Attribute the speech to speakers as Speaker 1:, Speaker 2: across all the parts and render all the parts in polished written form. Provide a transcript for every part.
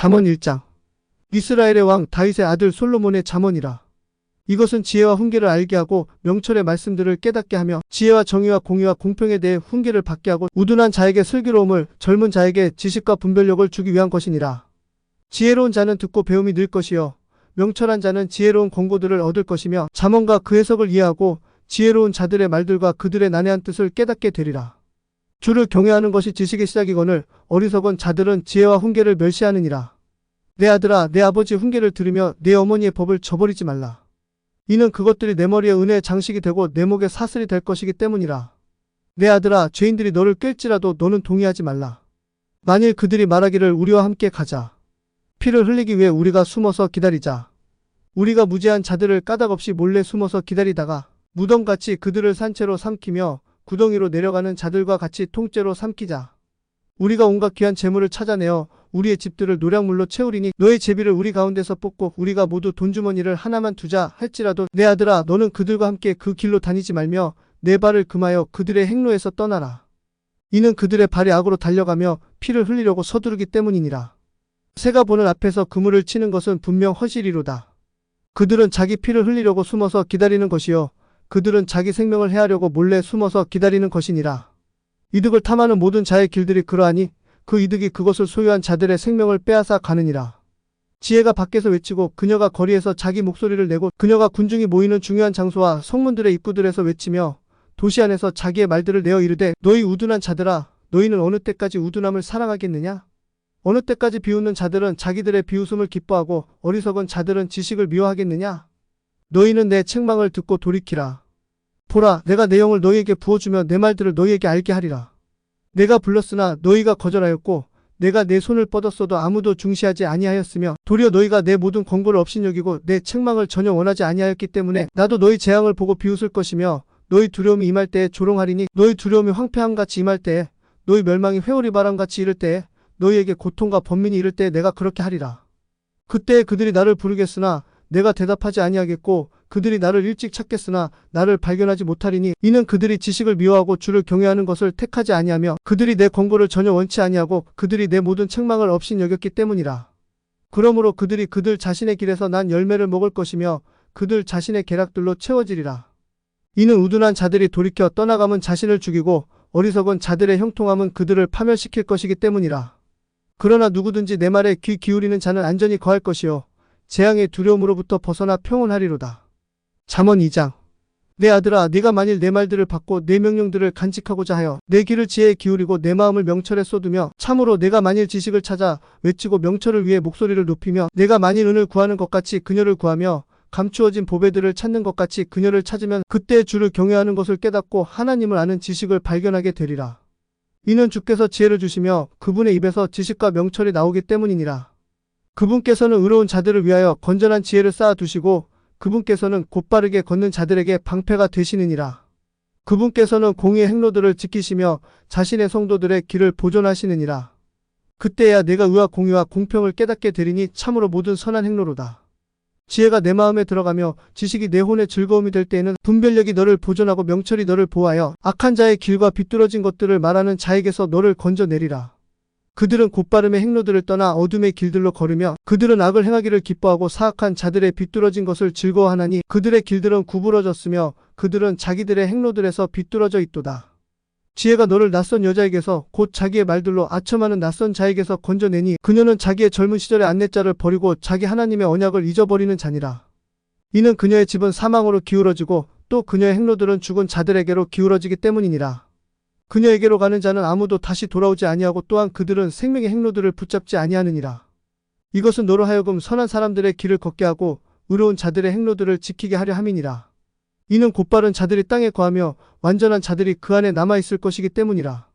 Speaker 1: 잠언 1장. 이스라엘의 왕 다윗의 아들 솔로몬의 잠언이라. 이것은 지혜와 훈계를 알게 하고 명철의 말씀들을 깨닫게 하며 지혜와 정의와 공의와 공평에 대해 훈계를 받게 하고 우둔한 자에게 슬기로움을 젊은 자에게 지식과 분별력을 주기 위한 것이니라. 지혜로운 자는 듣고 배움이 늘 것이요 명철한 자는 지혜로운 권고들을 얻을 것이며 잠언과 그 해석을 이해하고 지혜로운 자들의 말들과 그들의 난해한 뜻을 깨닫게 되리라. 주를 경외하는 것이 지식의 시작이거늘 어리석은 자들은 지혜와 훈계를 멸시하느니라. 내 아들아, 내 아버지 훈계를 들으며 내 어머니의 법을 저버리지 말라. 이는 그것들이 내 머리에 은혜의 장식이 되고 내 목에 사슬이 될 것이기 때문이라. 내 아들아, 죄인들이 너를 꿰일지라도 너는 동의하지 말라. 만일 그들이 말하기를 우리와 함께 가자. 피를 흘리기 위해 우리가 숨어서 기다리자. 우리가 무죄한 자들을 까닭없이 몰래 숨어서 기다리다가 무덤같이 그들을 산채로 삼키며 구덩이로 내려가는 자들과 같이 통째로 삼키자. 우리가 온갖 귀한 재물을 찾아내어 우리의 집들을 노량물로 채우리니 너의 제비를 우리 가운데서 뽑고 우리가 모두 돈주머니를 하나만 두자 할지라도 내 아들아, 너는 그들과 함께 그 길로 다니지 말며 내 발을 금하여 그들의 행로에서 떠나라. 이는 그들의 발이 악으로 달려가며 피를 흘리려고 서두르기 때문이니라. 새가 보는 앞에서 그물을 치는 것은 분명 허실이로다. 그들은 자기 피를 흘리려고 숨어서 기다리는 것이요 그들은 자기 생명을 해하려고 몰래 숨어서 기다리는 것이니라. 이득을 탐하는 모든 자의 길들이 그러하니 그 이득이 그것을 소유한 자들의 생명을 빼앗아 가느니라. 지혜가 밖에서 외치고 그녀가 거리에서 자기 목소리를 내고 그녀가 군중이 모이는 중요한 장소와 성문들의 입구들에서 외치며 도시 안에서 자기의 말들을 내어 이르되 너희 우둔한 자들아, 너희는 어느 때까지 우둔함을 사랑하겠느냐? 어느 때까지 비웃는 자들은 자기들의 비웃음을 기뻐하고 어리석은 자들은 지식을 미워하겠느냐? 너희는 내 책망을 듣고 돌이키라. 보라, 내가 내 영을 너희에게 부어주며 내 말들을 너희에게 알게 하리라. 내가 불렀으나 너희가 거절하였고 내가 내 손을 뻗었어도 아무도 중시하지 아니하였으며 도리어 너희가 내 모든 권고를 업신여기고 내 책망을 전혀 원하지 아니하였기 때문에 나도 너희 재앙을 보고 비웃을 것이며 너희 두려움이 임할 때에 조롱하리니 너희 두려움이 황폐함같이 임할 때에 너희 멸망이 회오리 바람같이 이를 때에 너희에게 고통과 번민이 이를 때에 내가 그렇게 하리라. 그때에 그들이 나를 부르겠으나 내가 대답하지 아니하겠고 그들이 나를 일찍 찾겠으나 나를 발견하지 못하리니 이는 그들이 지식을 미워하고 주를 경외하는 것을 택하지 아니하며 그들이 내 권고를 전혀 원치 아니하고 그들이 내 모든 책망을 없인 여겼기 때문이라. 그러므로 그들이 그들 자신의 길에서 난 열매를 먹을 것이며 그들 자신의 계략들로 채워지리라. 이는 우둔한 자들이 돌이켜 떠나가면 자신을 죽이고 어리석은 자들의 형통함은 그들을 파멸시킬 것이기 때문이라. 그러나 누구든지 내 말에 귀 기울이는 자는 안전히 거할 것이요 재앙의 두려움으로부터 벗어나 평온하리로다. 잠언 2장. 내 아들아, 네가 만일 내 말들을 받고 내 명령들을 간직하고자 하여 내 귀를 지혜에 기울이고 내 마음을 명철에 쏟으며 참으로 내가 만일 지식을 찾아 외치고 명철을 위해 목소리를 높이며 내가 만일 은을 구하는 것 같이 그녀를 구하며 감추어진 보배들을 찾는 것 같이 그녀를 찾으면 그때 주를 경외하는 것을 깨닫고 하나님을 아는 지식을 발견하게 되리라. 이는 주께서 지혜를 주시며 그분의 입에서 지식과 명철이 나오기 때문이니라. 그분께서는 의로운 자들을 위하여 건전한 지혜를 쌓아두시고 그분께서는 곧바르게 걷는 자들에게 방패가 되시느니라. 그분께서는 공의의 행로들을 지키시며 자신의 성도들의 길을 보존하시느니라. 그때야 내가 의와 공의와 공평을 깨닫게 되리니 참으로 모든 선한 행로로다. 지혜가 내 마음에 들어가며 지식이 내 혼의 즐거움이 될 때에는 분별력이 너를 보존하고 명철이 너를 보호하여 악한 자의 길과 비뚤어진 것들을 말하는 자에게서 너를 건져내리라. 그들은 곧바름의 행로들을 떠나 어둠의 길들로 걸으며 그들은 악을 행하기를 기뻐하고 사악한 자들의 비뚤어진 것을 즐거워하나니 그들의 길들은 구부러졌으며 그들은 자기들의 행로들에서 비뚤어져 있도다. 지혜가 너를 낯선 여자에게서 곧 자기의 말들로 아첨하는 낯선 자에게서 건져내니 그녀는 자기의 젊은 시절의 안내자를 버리고 자기 하나님의 언약을 잊어버리는 자니라. 이는 그녀의 집은 사망으로 기울어지고 또 그녀의 행로들은 죽은 자들에게로 기울어지기 때문이니라. 그녀에게로 가는 자는 아무도 다시 돌아오지 아니하고 또한 그들은 생명의 행로들을 붙잡지 아니하느니라. 이것은 너로 하여금 선한 사람들의 길을 걷게 하고 의로운 자들의 행로들을 지키게 하려 함이니라. 이는 곧바른 자들이 땅에 거하며 완전한 자들이 그 안에 남아있을 것이기 때문이라.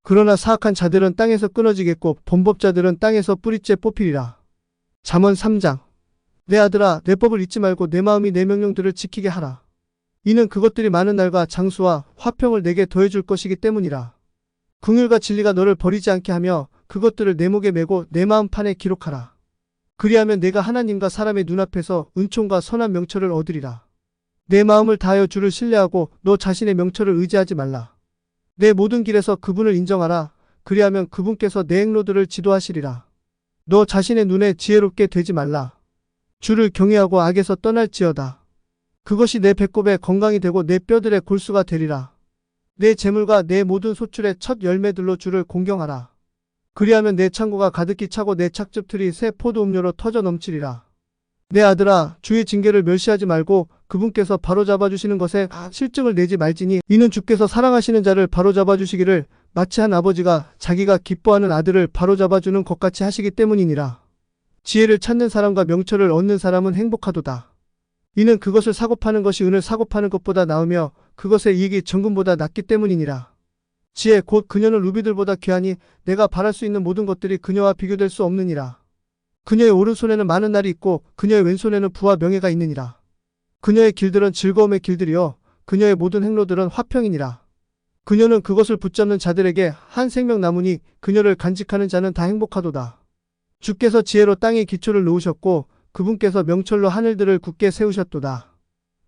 Speaker 1: 그러나 사악한 자들은 땅에서 끊어지겠고 범법자들은 땅에서 뿌리째 뽑히리라. 잠언 3장. 내 아들아, 내 법을 잊지 말고 내 마음이 내 명령들을 지키게 하라. 이는 그것들이 많은 날과 장수와 화평을 내게 더해줄 것이기 때문이라. 긍휼과 진리가 너를 버리지 않게 하며 그것들을 내 목에 메고 내 마음판에 기록하라. 그리하면 내가 하나님과 사람의 눈앞에서 은총과 선한 명철을 얻으리라. 내 마음을 다하여 주를 신뢰하고 너 자신의 명철을 의지하지 말라. 내 모든 길에서 그분을 인정하라. 그리하면 그분께서 내 행로들을 지도하시리라. 너 자신의 눈에 지혜롭게 되지 말라. 주를 경외하고 악에서 떠날지어다. 그것이 내 배꼽에 건강이 되고 내 뼈들의 골수가 되리라. 내 재물과 내 모든 소출의 첫 열매들로 주를 공경하라. 그리하면 내 창고가 가득히 차고 내 착즙틀이 새 포도 음료로 터져 넘치리라. 내 아들아, 주의 징계를 멸시하지 말고 그분께서 바로잡아 주시는 것에 실증을 내지 말지니, 이는 주께서 사랑하시는 자를 바로잡아 주시기를 마치 한 아버지가 자기가 기뻐하는 아들을 바로잡아 주는 것 같이 하시기 때문이니라. 지혜를 찾는 사람과 명철을 얻는 사람은 행복하도다. 이는 그것을 사고 파는 것이 은을 사고 파는 것보다 나으며 그것의 이익이 정금보다 낫기 때문이니라. 지혜 곧 그녀는 루비들보다 귀하니 내가 바랄 수 있는 모든 것들이 그녀와 비교될 수 없느니라. 그녀의 오른손에는 많은 날이 있고 그녀의 왼손에는 부와 명예가 있느니라. 그녀의 길들은 즐거움의 길들이요 그녀의 모든 행로들은 화평이니라. 그녀는 그것을 붙잡는 자들에게 한 생명나무니 그녀를 간직하는 자는 다 행복하도다. 주께서 지혜로 땅에 기초를 놓으셨고 그분께서 명철로 하늘들을 굳게 세우셨도다.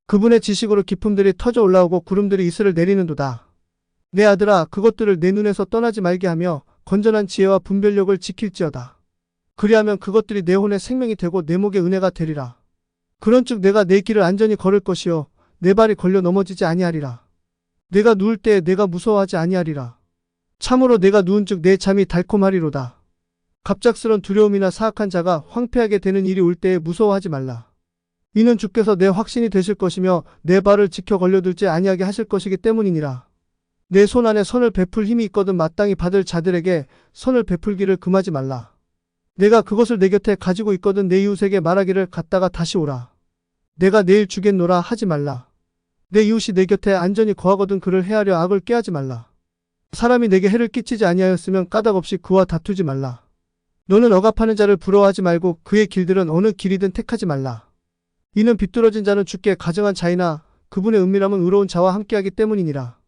Speaker 1: 그분의 지식으로 기품들이 터져 올라오고 구름들이 이슬을 내리는도다. 내 아들아, 그것들을 내 눈에서 떠나지 말게 하며 건전한 지혜와 분별력을 지킬지어다. 그리하면 그것들이 내 혼의 생명이 되고 내 목의 은혜가 되리라. 그런즉 내가 내 길을 안전히 걸을 것이요 내 발이 걸려 넘어지지 아니하리라. 내가 누울 때에 내가 무서워하지 아니하리라. 참으로 내가 누운즉 내 잠이 달콤하리로다. 갑작스런 두려움이나 사악한 자가 황폐하게 되는 일이 올 때에 무서워하지 말라. 이는 주께서 내 확신이 되실 것이며 내 발을 지켜 걸려들지 아니하게 하실 것이기 때문이니라. 내 손 안에 선을 베풀 힘이 있거든 마땅히 받을 자들에게 선을 베풀기를 금하지 말라. 내가 그것을 내 곁에 가지고 있거든 내 이웃에게 말하기를 갔다가 다시 오라. 내가 내일 주겠노라 하지 말라. 내 이웃이 내 곁에 안전히 거하거든 그를 해하려 악을 꾀하지 말라. 사람이 내게 해를 끼치지 아니하였으면 까닭없이 그와 다투지 말라. 너는 억압하는 자를 부러워하지 말고 그의 길들은 어느 길이든 택하지 말라. 이는 비뚤어진 자는 주께 가증한 자이나 그분의 은밀함은 의로운 자와 함께하기 때문이니라.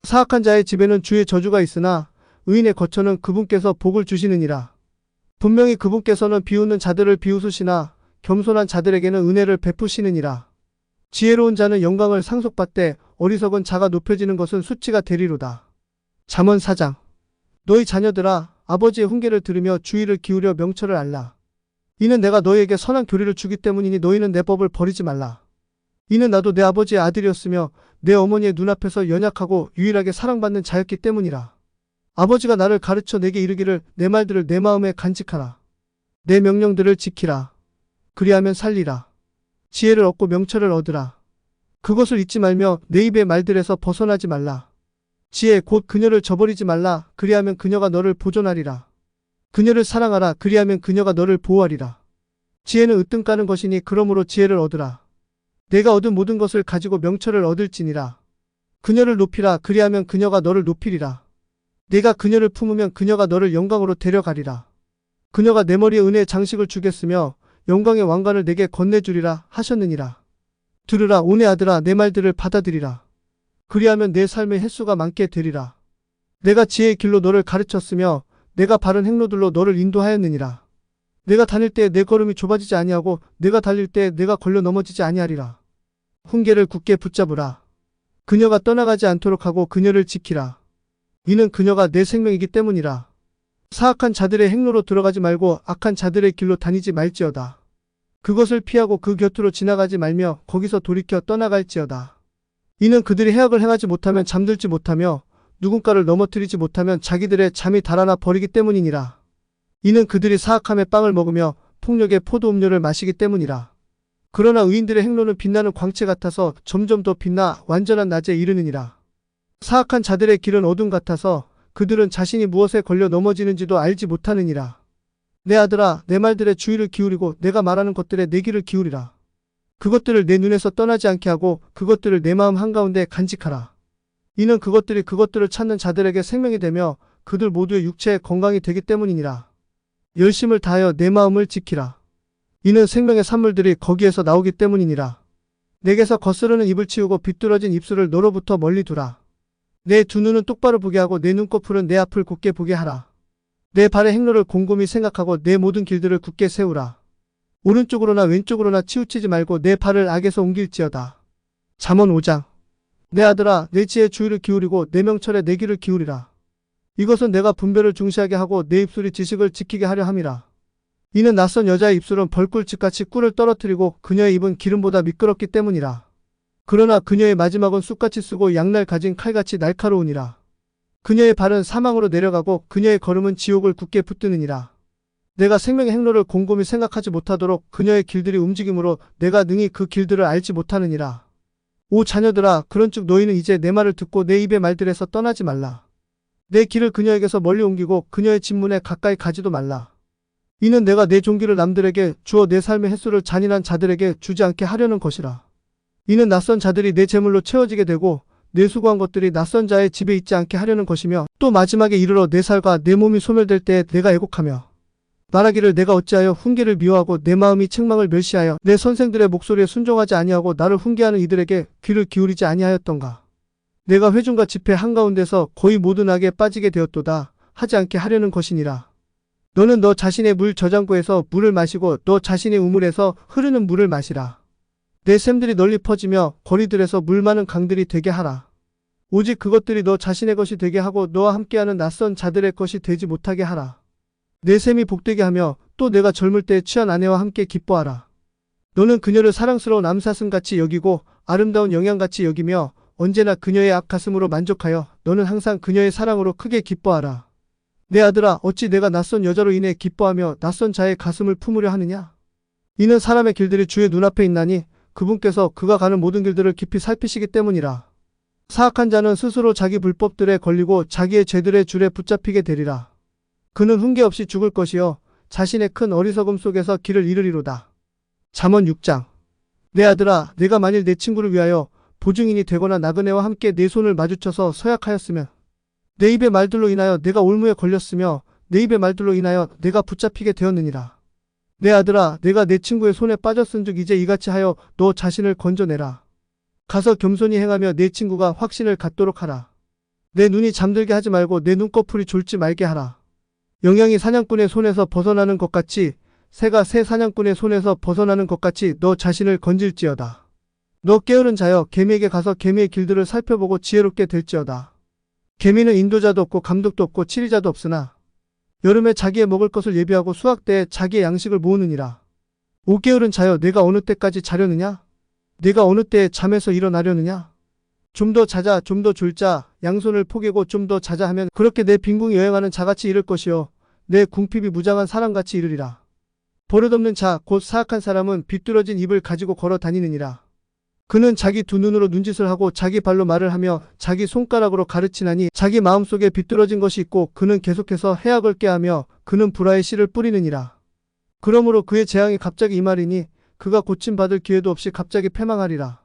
Speaker 1: 사악한 자의 집에는 주의 저주가 있으나 의인의 거처는 그분께서 복을 주시느니라. 분명히 그분께서는 비웃는 자들을 비웃으시나 겸손한 자들에게는 은혜를 베푸시느니라. 지혜로운 자는 영광을 상속받되 어리석은 자가 높여지는 것은 수치가 되리로다. 잠언 4장. 너희 자녀들아, 아버지의 훈계를 들으며 주의를 기울여 명철을 알라. 이는 내가 너희에게 선한 교리를 주기 때문이니 너희는 내 법을 버리지 말라. 이는 나도 내 아버지의 아들이었으며 내 어머니의 눈앞에서 연약하고 유일하게 사랑받는 자였기 때문이라. 아버지가 나를 가르쳐 내게 이르기를 내 말들을 내 마음에 간직하라. 내 명령들을 지키라. 그리하면 살리라. 지혜를 얻고 명철을 얻으라. 그것을 잊지 말며 내 입의 말들에서 벗어나지 말라. 지혜 곧 그녀를 저버리지 말라. 그리하면 그녀가 너를 보존하리라. 그녀를 사랑하라. 그리하면 그녀가 너를 보호하리라. 지혜는 으뜸 까는 것이니 그러므로 지혜를 얻으라. 내가 얻은 모든 것을 가지고 명철을 얻을지니라. 그녀를 높이라. 그리하면 그녀가 너를 높이리라. 내가 그녀를 품으면 그녀가 너를 영광으로 데려가리라. 그녀가 내 머리에 은혜의 장식을 주겠으며 영광의 왕관을 내게 건네주리라 하셨느니라. 들으라 오 내 아들아, 내 말들을 받아들이라. 그리하면 내 삶의 횟수가 많게 되리라. 내가 지혜의 길로 너를 가르쳤으며 내가 바른 행로들로 너를 인도하였느니라. 내가 다닐 때에 내 걸음이 좁아지지 아니하고 내가 달릴 때에 내가 걸려 넘어지지 아니하리라. 훈계를 굳게 붙잡으라. 그녀가 떠나가지 않도록 하고 그녀를 지키라. 이는 그녀가 내 생명이기 때문이라. 사악한 자들의 행로로 들어가지 말고 악한 자들의 길로 다니지 말지어다. 그것을 피하고 그 곁으로 지나가지 말며 거기서 돌이켜 떠나갈지어다. 이는 그들이 해악을 행하지 못하면 잠들지 못하며 누군가를 넘어뜨리지 못하면 자기들의 잠이 달아나 버리기 때문이니라. 이는 그들이 사악함의 빵을 먹으며 폭력의 포도 음료를 마시기 때문이라. 그러나 의인들의 행로는 빛나는 광채 같아서 점점 더 빛나 완전한 낮에 이르느니라. 사악한 자들의 길은 어둠 같아서 그들은 자신이 무엇에 걸려 넘어지는지도 알지 못하느니라. 내 아들아, 내 말들의 주의를 기울이고 내가 말하는 것들에 내 귀를 기울이라. 그것들을 내 눈에서 떠나지 않게 하고 그것들을 내 마음 한가운데 간직하라. 이는 그것들이 그것들을 찾는 자들에게 생명이 되며 그들 모두의 육체의 건강이 되기 때문이니라. 열심을 다하여 내 마음을 지키라. 이는 생명의 산물들이 거기에서 나오기 때문이니라. 내게서 거스르는 입을 치우고 비뚤어진 입술을 너로부터 멀리 두라. 내 두 눈은 똑바로 보게 하고 내 눈꺼풀은 내 앞을 곧게 보게 하라. 내 발의 행로를 곰곰이 생각하고 내 모든 길들을 굳게 세우라. 오른쪽으로나 왼쪽으로나 치우치지 말고 내 발을 악에서 옮길지어다. 잠언 5장. 내 아들아, 내 지혜에 주의를 기울이고 내 명철에 내 귀를 기울이라. 이것은 내가 분별을 중시하게 하고 내 입술이 지식을 지키게 하려 함이라. 이는 낯선 여자의 입술은 벌꿀집같이 꿀을 떨어뜨리고 그녀의 입은 기름보다 미끄럽기 때문이라. 그러나 그녀의 마지막은 쑥같이 쓰고 양날 가진 칼같이 날카로우니라. 그녀의 발은 사망으로 내려가고 그녀의 걸음은 지옥을 굳게 붙드느니라. 내가 생명의 행로를 곰곰이 생각하지 못하도록 그녀의 길들이 움직이므로 내가 능히 그 길들을 알지 못하느니라. 오 자녀들아, 그런즉 너희는 이제 내 말을 듣고 내 입의 말들에서 떠나지 말라. 내 길을 그녀에게서 멀리 옮기고 그녀의 집문에 가까이 가지도 말라. 이는 내가 내 종기를 남들에게 주어 내 삶의 횟수를 잔인한 자들에게 주지 않게 하려는 것이라. 이는 낯선 자들이 내 재물로 채워지게 되고 내 수고한 것들이 낯선 자의 집에 있지 않게 하려는 것이며, 또 마지막에 이르러 내 살과 내 몸이 소멸될 때에 내가 애곡하며 말하기를 내가 어찌하여 훈계를 미워하고 내 마음이 책망을 멸시하여 내 선생들의 목소리에 순종하지 아니하고 나를 훈계하는 이들에게 귀를 기울이지 아니하였던가. 내가 회중과 집회 한가운데서 거의 모든 악에 빠지게 되었도다 하지 않게 하려는 것이니라. 너는 너 자신의 물 저장고에서 물을 마시고 너 자신의 우물에서 흐르는 물을 마시라. 내 샘들이 널리 퍼지며 거리들에서 물 많은 강들이 되게 하라. 오직 그것들이 너 자신의 것이 되게 하고 너와 함께하는 낯선 자들의 것이 되지 못하게 하라. 내 샘이 복되게 하며 또 내가 젊을 때 취한 아내와 함께 기뻐하라. 너는 그녀를 사랑스러운 암사슴같이 여기고 아름다운 영양같이 여기며 언제나 그녀의 악가슴으로 만족하여 너는 항상 그녀의 사랑으로 크게 기뻐하라. 내 아들아, 어찌 내가 낯선 여자로 인해 기뻐하며 낯선 자의 가슴을 품으려 하느냐? 이는 사람의 길들이 주의 눈앞에 있나니 그분께서 그가 가는 모든 길들을 깊이 살피시기 때문이라. 사악한 자는 스스로 자기 불법들에 걸리고 자기의 죄들의 줄에 붙잡히게 되리라. 그는 훈계 없이 죽을 것이요 자신의 큰 어리석음 속에서 길을 잃으리로다. 잠언 6장. 내 아들아, 내가 만일 내 친구를 위하여 보증인이 되거나 나그네와 함께 내 손을 마주쳐서 서약하였으면 내 입의 말들로 인하여 내가 올무에 걸렸으며 내 입의 말들로 인하여 내가 붙잡히게 되었느니라. 내 아들아, 내가 내 친구의 손에 빠졌은즉 이제 이같이 하여 너 자신을 건져내라. 가서 겸손히 행하며 내 친구가 확신을 갖도록 하라. 내 눈이 잠들게 하지 말고 내 눈꺼풀이 졸지 말게 하라. 영양이 사냥꾼의 손에서 벗어나는 것 같이 새가 새 사냥꾼의 손에서 벗어나는 것 같이 너 자신을 건질지어다. 너 게으른 자여, 개미에게 가서 개미의 길들을 살펴보고 지혜롭게 될지어다. 개미는 인도자도 없고 감독도 없고 치리자도 없으나 여름에 자기의 먹을 것을 예비하고 수확 때에 자기의 양식을 모으느니라. 오 게으른 자여, 내가 어느 때까지 자려느냐? 내가 어느 때에 잠에서 일어나려느냐? 좀 더 자자, 좀 더 졸자. 양손을 포개고 좀 더 자자 하면 그렇게 내 빈궁이 여행하는 자같이 이를 것이요 내 궁핍이 무장한 사람같이 이르리라. 버릇없는 자, 곧 사악한 사람은 비뚤어진 입을 가지고 걸어 다니느니라. 그는 자기 두 눈으로 눈짓을 하고 자기 발로 말을 하며 자기 손가락으로 가르치나니 자기 마음속에 비뚤어진 것이 있고 그는 계속해서 해악을 꾀하며 그는 불화의 씨를 뿌리느니라. 그러므로 그의 재앙이 갑자기 임하리니 그가 고침받을 기회도 없이 갑자기 패망하리라.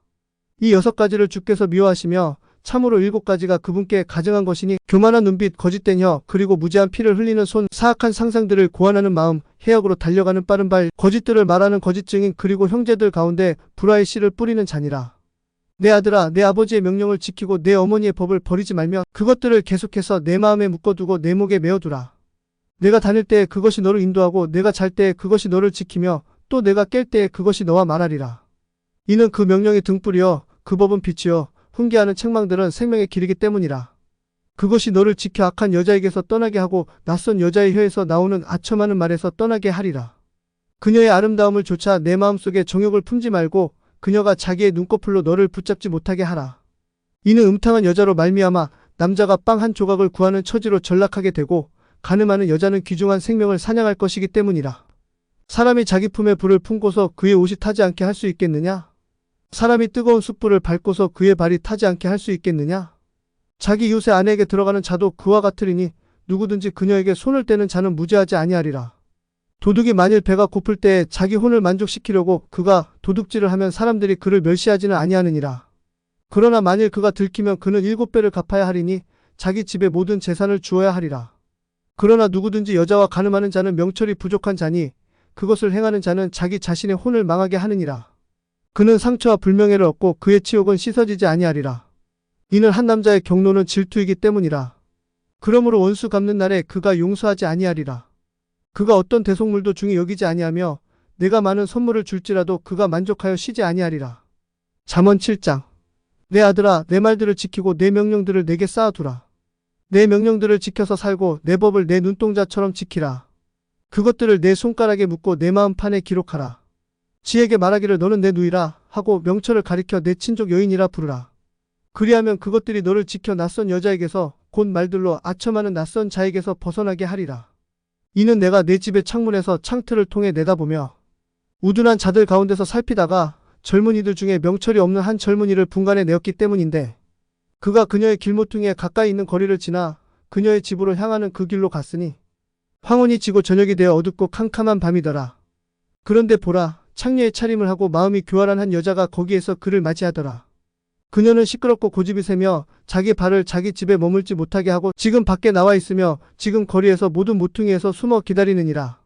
Speaker 1: 이 6가지를 주께서 미워하시며 참으로 7가지가 그분께 가증한 것이니 교만한 눈빛, 거짓된 혀, 그리고 무지한 피를 흘리는 손, 사악한 상상들을 고안하는 마음, 해악으로 달려가는 빠른 발, 거짓들을 말하는 거짓 증인, 그리고 형제들 가운데 불화의 씨를 뿌리는 자니라. 내 아들아, 내 아버지의 명령을 지키고 내 어머니의 법을 버리지 말며 그것들을 계속해서 내 마음에 묶어두고 내 목에 메어두라. 내가 다닐 때에 그것이 너를 인도하고 내가 잘 때에 그것이 너를 지키며 또 내가 깰 때에 그것이 너와 말하리라. 이는 그 명령이 등불이요 그 법은 빛이요 훈계하는 책망들은 생명의 길이기 때문이라. 그것이 너를 지켜 악한 여자에게서 떠나게 하고 낯선 여자의 혀에서 나오는 아첨하는 말에서 떠나게 하리라. 그녀의 아름다움을 조차 내 마음속에 정욕을 품지 말고 그녀가 자기의 눈꺼풀로 너를 붙잡지 못하게 하라. 이는 음탕한 여자로 말미암아 남자가 빵 한 조각을 구하는 처지로 전락하게 되고 가늠하는 여자는 귀중한 생명을 사냥할 것이기 때문이라. 사람이 자기 품에 불을 품고서 그의 옷이 타지 않게 할 수 있겠느냐? 사람이 뜨거운 숯불을 밟고서 그의 발이 타지 않게 할 수 있겠느냐? 자기 이웃의 아내에게 들어가는 자도 그와 같으리니 누구든지 그녀에게 손을 떼는 자는 무죄하지 아니하리라. 도둑이 만일 배가 고플 때에 자기 혼을 만족시키려고 그가 도둑질을 하면 사람들이 그를 멸시하지는 아니하느니라. 그러나 만일 그가 들키면 그는 7배를 갚아야 하리니 자기 집의 모든 재산을 주어야 하리라. 그러나 누구든지 여자와 간음하는 자는 명철이 부족한 자니 그것을 행하는 자는 자기 자신의 혼을 망하게 하느니라. 그는 상처와 불명예를 얻고 그의 치욕은 씻어지지 아니하리라. 이는 한 남자의 경노는 질투이기 때문이라. 그러므로 원수 갚는 날에 그가 용서하지 아니하리라. 그가 어떤 대속물도 중히 여기지 아니하며 내가 많은 선물을 줄지라도 그가 만족하여 쉬지 아니하리라. 잠언 7장. 내 아들아, 내 말들을 지키고 내 명령들을 내게 쌓아두라. 내 명령들을 지켜서 살고 내 법을 내 눈동자처럼 지키라. 그것들을 내 손가락에 묶고 내 마음판에 기록하라. 지에게 말하기를 너는 내 누이라 하고 명철을 가리켜 내 친족 여인이라 부르라. 그리하면 그것들이 너를 지켜 낯선 여자에게서 곧 말들로 아첨하는 낯선 자에게서 벗어나게 하리라. 이는 내가 내 집의 창문에서 창틀을 통해 내다보며 우둔한 자들 가운데서 살피다가 젊은이들 중에 명철이 없는 한 젊은이를 분간해 내었기 때문인데 그가 그녀의 길모퉁이에 가까이 있는 거리를 지나 그녀의 집으로 향하는 그 길로 갔으니 황혼이 지고 저녁이 되어 어둡고 캄캄한 밤이더라. 그런데 보라, 창녀의 차림을 하고 마음이 교활한 한 여자가 거기에서 그를 맞이하더라. 그녀는 시끄럽고 고집이 세며 자기 발을 자기 집에 머물지 못하게 하고 지금 밖에 나와 있으며 지금 거리에서 모든 모퉁이에서 숨어 기다리느니라.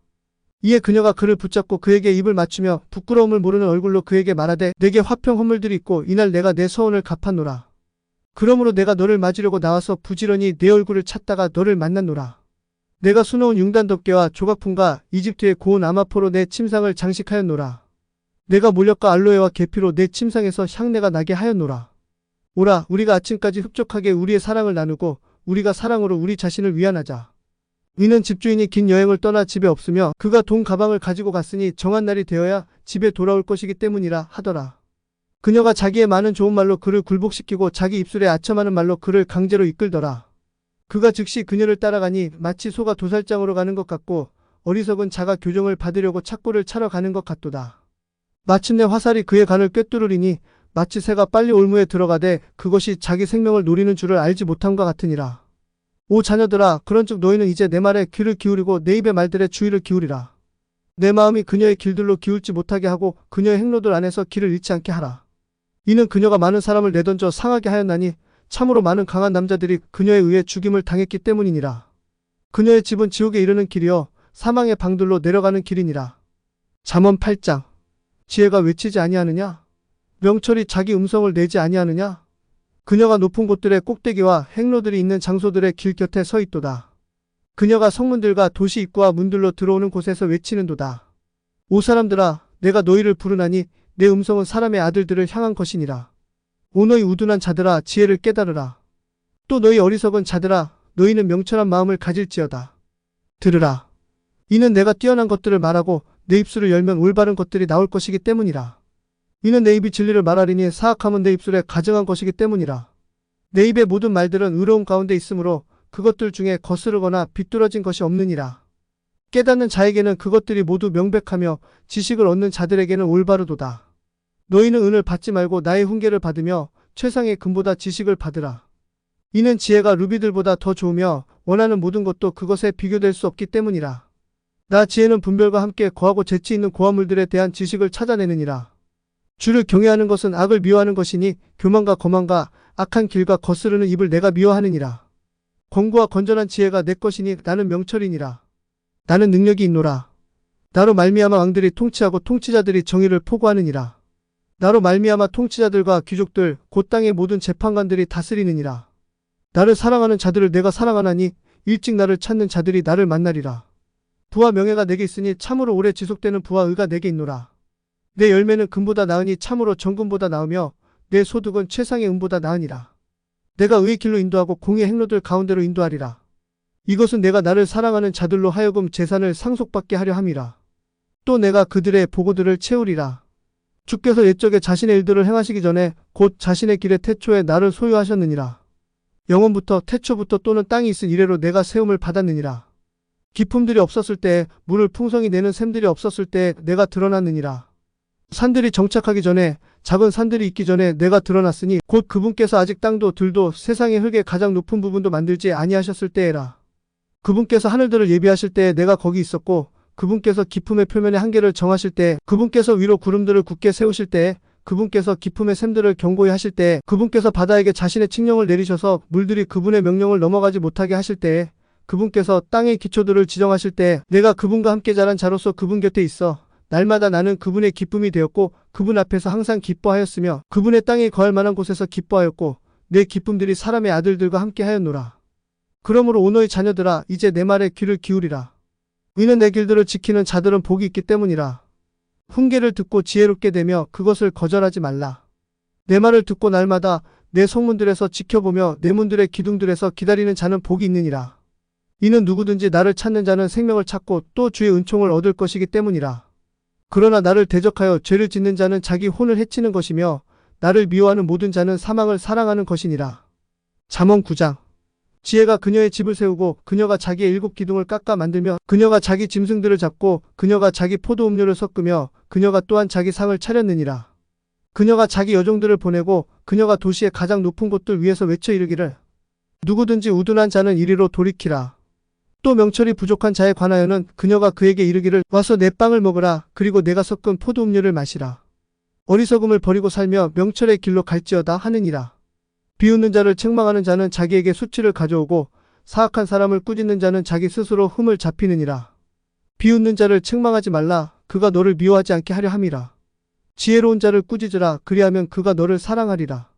Speaker 1: 이에 그녀가 그를 붙잡고 그에게 입을 맞추며 부끄러움을 모르는 얼굴로 그에게 말하되 내게 화평 헌물들이 있고 이날 내가 내 서원을 갚았노라. 그러므로 내가 너를 맞으려고 나와서 부지런히 내 얼굴을 찾다가 너를 만났노라. 내가 수놓은 융단덮개와 조각품과 이집트의 고운 아마포로 내 침상을 장식하였노라. 내가 몰력과 알로에와 계피로 내 침상에서 향내가 나게 하였노라. 오라, 우리가 아침까지 흡족하게 우리의 사랑을 나누고 우리가 사랑으로 우리 자신을 위안하자. 이는 집주인이 긴 여행을 떠나 집에 없으며 그가 돈 가방을 가지고 갔으니 정한 날이 되어야 집에 돌아올 것이기 때문이라 하더라. 그녀가 자기의 많은 좋은 말로 그를 굴복시키고 자기 입술에 아첨하는 말로 그를 강제로 이끌더라. 그가 즉시 그녀를 따라가니 마치 소가 도살장으로 가는 것 같고 어리석은 자가 교정을 받으려고 착고를 차러 가는 것 같도다. 마침내 화살이 그의 간을 꿰뚫으리니 마치 새가 빨리 올무에 들어가되 그것이 자기 생명을 노리는 줄을 알지 못함과 같으니라. 오 자녀들아, 그런즉 너희는 이제 내 말에 귀를 기울이고 내 입의 말들에 주의를 기울이라. 내 마음이 그녀의 길들로 기울지 못하게 하고 그녀의 행로들 안에서 길을 잃지 않게 하라. 이는 그녀가 많은 사람을 내던져 상하게 하였나니 참으로 많은 강한 남자들이 그녀에 의해 죽임을 당했기 때문이니라. 그녀의 집은 지옥에 이르는 길이요 사망의 방들로 내려가는 길이니라. 잠언 8장. 지혜가 외치지 아니하느냐? 명철이 자기 음성을 내지 아니하느냐? 그녀가 높은 곳들의 꼭대기와 행로들이 있는 장소들의 길 곁에 서 있도다. 그녀가 성문들과 도시 입구와 문들로 들어오는 곳에서 외치는도다. 오 사람들아, 내가 너희를 부르나니 내 음성은 사람의 아들들을 향한 것이니라. 오 너희 우둔한 자들아, 지혜를 깨달으라. 또 너희 어리석은 자들아, 너희는 명철한 마음을 가질지어다. 들으라. 이는 내가 뛰어난 것들을 말하고 내 입술을 열면 올바른 것들이 나올 것이기 때문이라. 이는 내 입이 진리를 말하리니 사악함은 내 입술에 가증한 것이기 때문이라. 내 입의 모든 말들은 의로운 가운데 있으므로 그것들 중에 거스르거나 비뚤어진 것이 없느니라. 깨닫는 자에게는 그것들이 모두 명백하며 지식을 얻는 자들에게는 올바르도다. 너희는 은을 받지 말고 나의 훈계를 받으며 최상의 금보다 지식을 받으라. 이는 지혜가 루비들보다 더 좋으며 원하는 모든 것도 그것에 비교될 수 없기 때문이라. 나 지혜는 분별과 함께 거하고 재치 있는 고화물들에 대한 지식을 찾아내느니라. 주를 경외하는 것은 악을 미워하는 것이니 교만과 거만과 악한 길과 거스르는 입을 내가 미워하느니라. 권고와 건전한 지혜가 내 것이니 나는 명철이니라. 나는 능력이 있노라. 나로 말미암아 왕들이 통치하고 통치자들이 정의를 포고하느니라. 나로 말미암아 통치자들과 귀족들 곧 땅의 모든 재판관들이 다스리느니라. 나를 사랑하는 자들을 내가 사랑하나니 일찍 나를 찾는 자들이 나를 만나리라. 부와 명예가 내게 있으니 참으로 오래 지속되는 부와 의가 내게 있노라. 내 열매는 금보다 나으니 참으로 정금보다 나으며 내 소득은 최상의 은보다 나으니라. 내가 의의 길로 인도하고 공의 행로들 가운데로 인도하리라. 이것은 내가 나를 사랑하는 자들로 하여금 재산을 상속받게 하려 함이라. 또 내가 그들의 보고들을 채우리라. 주께서 옛적에 자신의 일들을 행하시기 전에 곧 자신의 길의 태초에 나를 소유하셨느니라. 영원부터 태초부터 또는 땅이 있은 이래로 내가 세움을 받았느니라. 기품들이 없었을 때에 물을 풍성히 내는 샘들이 없었을 때에 내가 드러났느니라. 산들이 정착하기 전에 작은 산들이 있기 전에 내가 드러났으니 곧 그분께서 아직 땅도 들도 세상의 흙의 가장 높은 부분도 만들지 아니하셨을 때에라. 그분께서 하늘들을 예비하실 때에 내가 거기 있었고 그분께서 깊음의 표면의 한계를 정하실 때에 그분께서 위로 구름들을 굳게 세우실 때에 그분께서 깊음의 샘들을 견고히 하실 때에 그분께서 바다에게 자신의 칙령을 내리셔서 물들이 그분의 명령을 넘어가지 못하게 하실 때에 그분께서 땅의 기초들을 지정하실 때에 내가 그분과 함께 자란 자로서 그분 곁에 있어 날마다 나는 그분의 기쁨이 되었고 그분 앞에서 항상 기뻐하였으며 그분의 땅에 거할 만한 곳에서 기뻐하였고 내 기쁨들이 사람의 아들들과 함께 하였노라. 그러므로 오 너희 자녀들아 이제 내 말에 귀를 기울이라. 이는 내 길들을 지키는 자들은 복이 있기 때문이라. 훈계를 듣고 지혜롭게 되며 그것을 거절하지 말라. 내 말을 듣고 날마다 내 성문들에서 지켜보며 내 문들의 기둥들에서 기다리는 자는 복이 있느니라. 이는 누구든지 나를 찾는 자는 생명을 찾고 또 주의 은총을 얻을 것이기 때문이라. 그러나 나를 대적하여 죄를 짓는 자는 자기 혼을 해치는 것이며 나를 미워하는 모든 자는 사망을 사랑하는 것이니라. 잠언 9장. 지혜가 그녀의 집을 세우고 그녀가 자기의 7기둥을 깎아 만들며 그녀가 자기 짐승들을 잡고 그녀가 자기 포도 음료를 섞으며 그녀가 또한 자기 상을 차렸느니라. 그녀가 자기 여종들을 보내고 그녀가 도시의 가장 높은 곳들 위에서 외쳐 이르기를 누구든지 우둔한 자는 이리로 돌이키라. 또 명철이 부족한 자에 관하여는 그녀가 그에게 이르기를 와서 내 빵을 먹으라. 그리고 내가 섞은 포도 음료를 마시라. 어리석음을 버리고 살며 명철의 길로 갈지어다 하느니라. 비웃는 자를 책망하는 자는 자기에게 수치를 가져오고 사악한 사람을 꾸짖는 자는 자기 스스로 흠을 잡히느니라. 비웃는 자를 책망하지 말라. 그가 너를 미워하지 않게 하려 함이라. 지혜로운 자를 꾸짖으라. 그리하면 그가 너를 사랑하리라.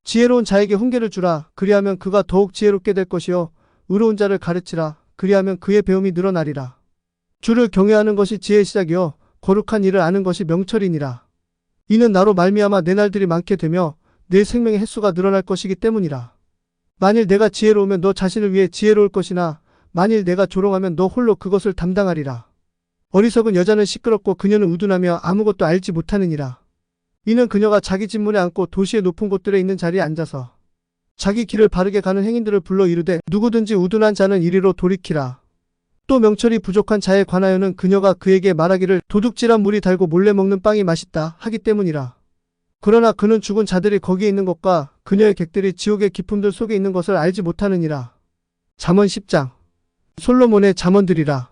Speaker 1: 지혜로운 자에게 훈계를 주라. 그리하면 그가 더욱 지혜롭게 될 것이요 의로운 자를 가르치라. 그리하면 그의 배움이 늘어나리라. 주를 경외하는 것이 지혜의 시작이요 거룩한 일을 아는 것이 명철이니라. 이는 나로 말미암아 내 날들이 많게 되며 내 생명의 횟수가 늘어날 것이기 때문이라. 만일 내가 지혜로우면 너 자신을 위해 지혜로울 것이나 만일 내가 조롱하면 너 홀로 그것을 담당하리라. 어리석은 여자는 시끄럽고 그녀는 우둔하며 아무것도 알지 못하느니라. 이는 그녀가 자기 집문에 앉고 도시의 높은 곳들에 있는 자리에 앉아서 자기 길을 바르게 가는 행인들을 불러 이르되 누구든지 우둔한 자는 이리로 돌이키라. 또 명철이 부족한 자에 관하여는 그녀가 그에게 말하기를 도둑질한 물이 달고 몰래 먹는 빵이 맛있다 하기 때문이라. 그러나 그는 죽은 자들이 거기에 있는 것과 그녀의 객들이 지옥의 깊음들 속에 있는 것을 알지 못하느니라. 잠언 10장. 솔로몬의 잠언들이라.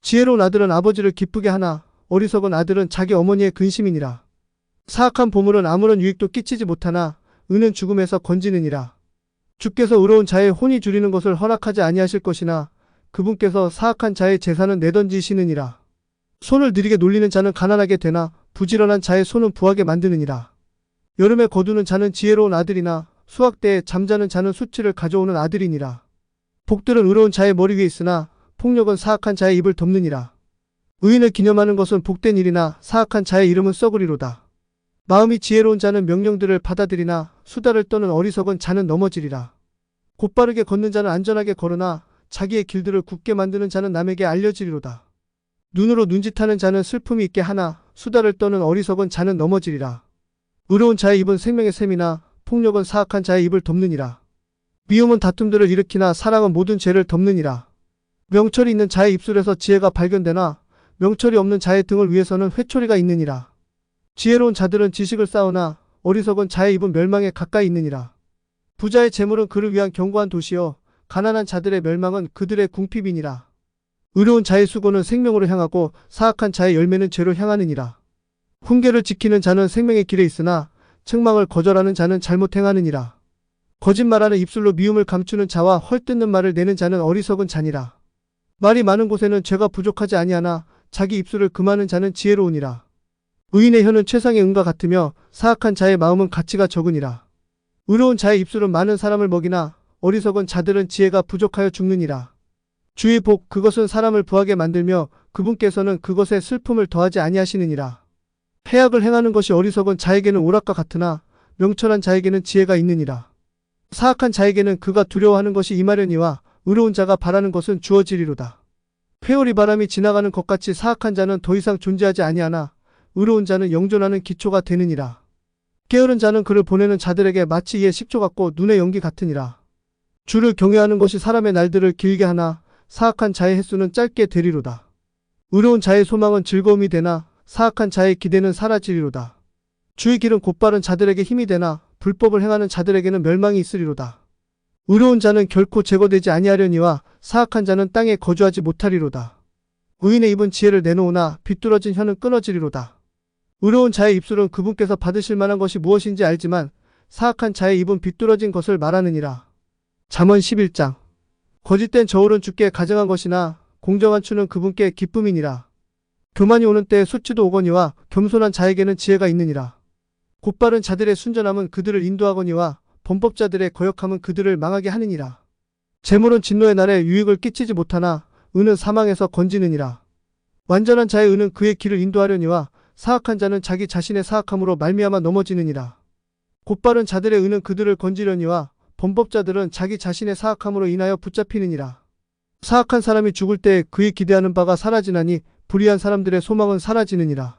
Speaker 1: 지혜로운 아들은 아버지를 기쁘게 하나 어리석은 아들은 자기 어머니의 근심이니라. 사악한 보물은 아무런 유익도 끼치지 못하나 은은 죽음에서 건지느니라. 주께서 의로운 자의 혼이 줄이는 것을 허락하지 아니하실 것이나 그분께서 사악한 자의 재산은 내던지시느니라. 손을 느리게 놀리는 자는 가난하게 되나 부지런한 자의 손은 부하게 만드느니라. 여름에 거두는 자는 지혜로운 아들이나 수확 때에 잠자는 자는 수치를 가져오는 아들이니라. 복들은 의로운 자의 머리 위에 있으나 폭력은 사악한 자의 입을 덮느니라. 의인을 기념하는 것은 복된 일이나 사악한 자의 이름은 썩으리로다. 마음이 지혜로운 자는 명령들을 받아들이나 수다를 떠는 어리석은 자는 넘어지리라. 곧바르게 걷는 자는 안전하게 걸으나 자기의 길들을 굳게 만드는 자는 남에게 알려지리로다. 눈으로 눈짓하는 자는 슬픔이 있게 하나 수다를 떠는 어리석은 자는 넘어지리라. 의로운 자의 입은 생명의 샘이나 폭력은 사악한 자의 입을 덮느니라. 미움은 다툼들을 일으키나 사랑은 모든 죄를 덮느니라. 명철이 있는 자의 입술에서 지혜가 발견되나 명철이 없는 자의 등을 위해서는 회초리가 있느니라. 지혜로운 자들은 지식을 쌓으나 어리석은 자의 입은 멸망에 가까이 있느니라. 부자의 재물은 그를 위한 견고한 도시요 가난한 자들의 멸망은 그들의 궁핍이니라. 의로운 자의 수고는 생명으로 향하고 사악한 자의 열매는 죄로 향하느니라. 훈계를 지키는 자는 생명의 길에 있으나 책망을 거절하는 자는 잘못 행하느니라. 거짓말하는 입술로 미움을 감추는 자와 헐뜯는 말을 내는 자는 어리석은 자니라. 말이 많은 곳에는 죄가 부족하지 아니하나 자기 입술을 금하는 자는 지혜로우니라. 의인의 혀는 최상의 은과 같으며 사악한 자의 마음은 가치가 적으니라. 의로운 자의 입술은 많은 사람을 먹이나 어리석은 자들은 지혜가 부족하여 죽느니라. 주의 복 그것은 사람을 부하게 만들며 그분께서는 그것에 슬픔을 더하지 아니하시느니라. 해악을 행하는 것이 어리석은 자에게는 오락과 같으나 명철한 자에게는 지혜가 있느니라. 사악한 자에게는 그가 두려워하는 것이 임하려니와 의로운 자가 바라는 것은 주어지리로다. 회오리 바람이 지나가는 것 같이 사악한 자는 더 이상 존재하지 아니하나 의로운 자는 영존하는 기초가 되느니라. 게으른 자는 그를 보내는 자들에게 마치 이의 식초 같고 눈의 연기 같으니라. 주를 경외하는 것이 사람의 날들을 길게 하나 사악한 자의 횟수는 짧게 되리로다. 의로운 자의 소망은 즐거움이 되나 사악한 자의 기대는 사라지리로다. 주의 길은 곧바른 자들에게 힘이 되나 불법을 행하는 자들에게는 멸망이 있으리로다. 의로운 자는 결코 제거되지 아니하려니와 사악한 자는 땅에 거주하지 못하리로다. 의인의 입은 지혜를 내놓으나 비뚤어진 혀는 끊어지리로다. 의로운 자의 입술은 그분께서 받으실 만한 것이 무엇인지 알지만 사악한 자의 입은 비뚤어진 것을 말하느니라. 잠언 11장. 거짓된 저울은 주께 가증한 것이나 공정한 추는 그분께 기쁨이니라. 교만이 오는 때에 수치도 오거니와 겸손한 자에게는 지혜가 있느니라. 곧바른 자들의 순전함은 그들을 인도하거니와 범법자들의 거역함은 그들을 망하게 하느니라. 재물은 진노의 날에 유익을 끼치지 못하나 은은 사망에서 건지느니라. 완전한 자의 은은 그의 길을 인도하려니와 사악한 자는 자기 자신의 사악함으로 말미암아 넘어지느니라. 곧바른 자들의 은은 그들을 건지려니와 범법자들은 자기 자신의 사악함으로 인하여 붙잡히느니라. 사악한 사람이 죽을 때 그의 기대하는 바가 사라지나니 불의한 사람들의 소망은 사라지느니라.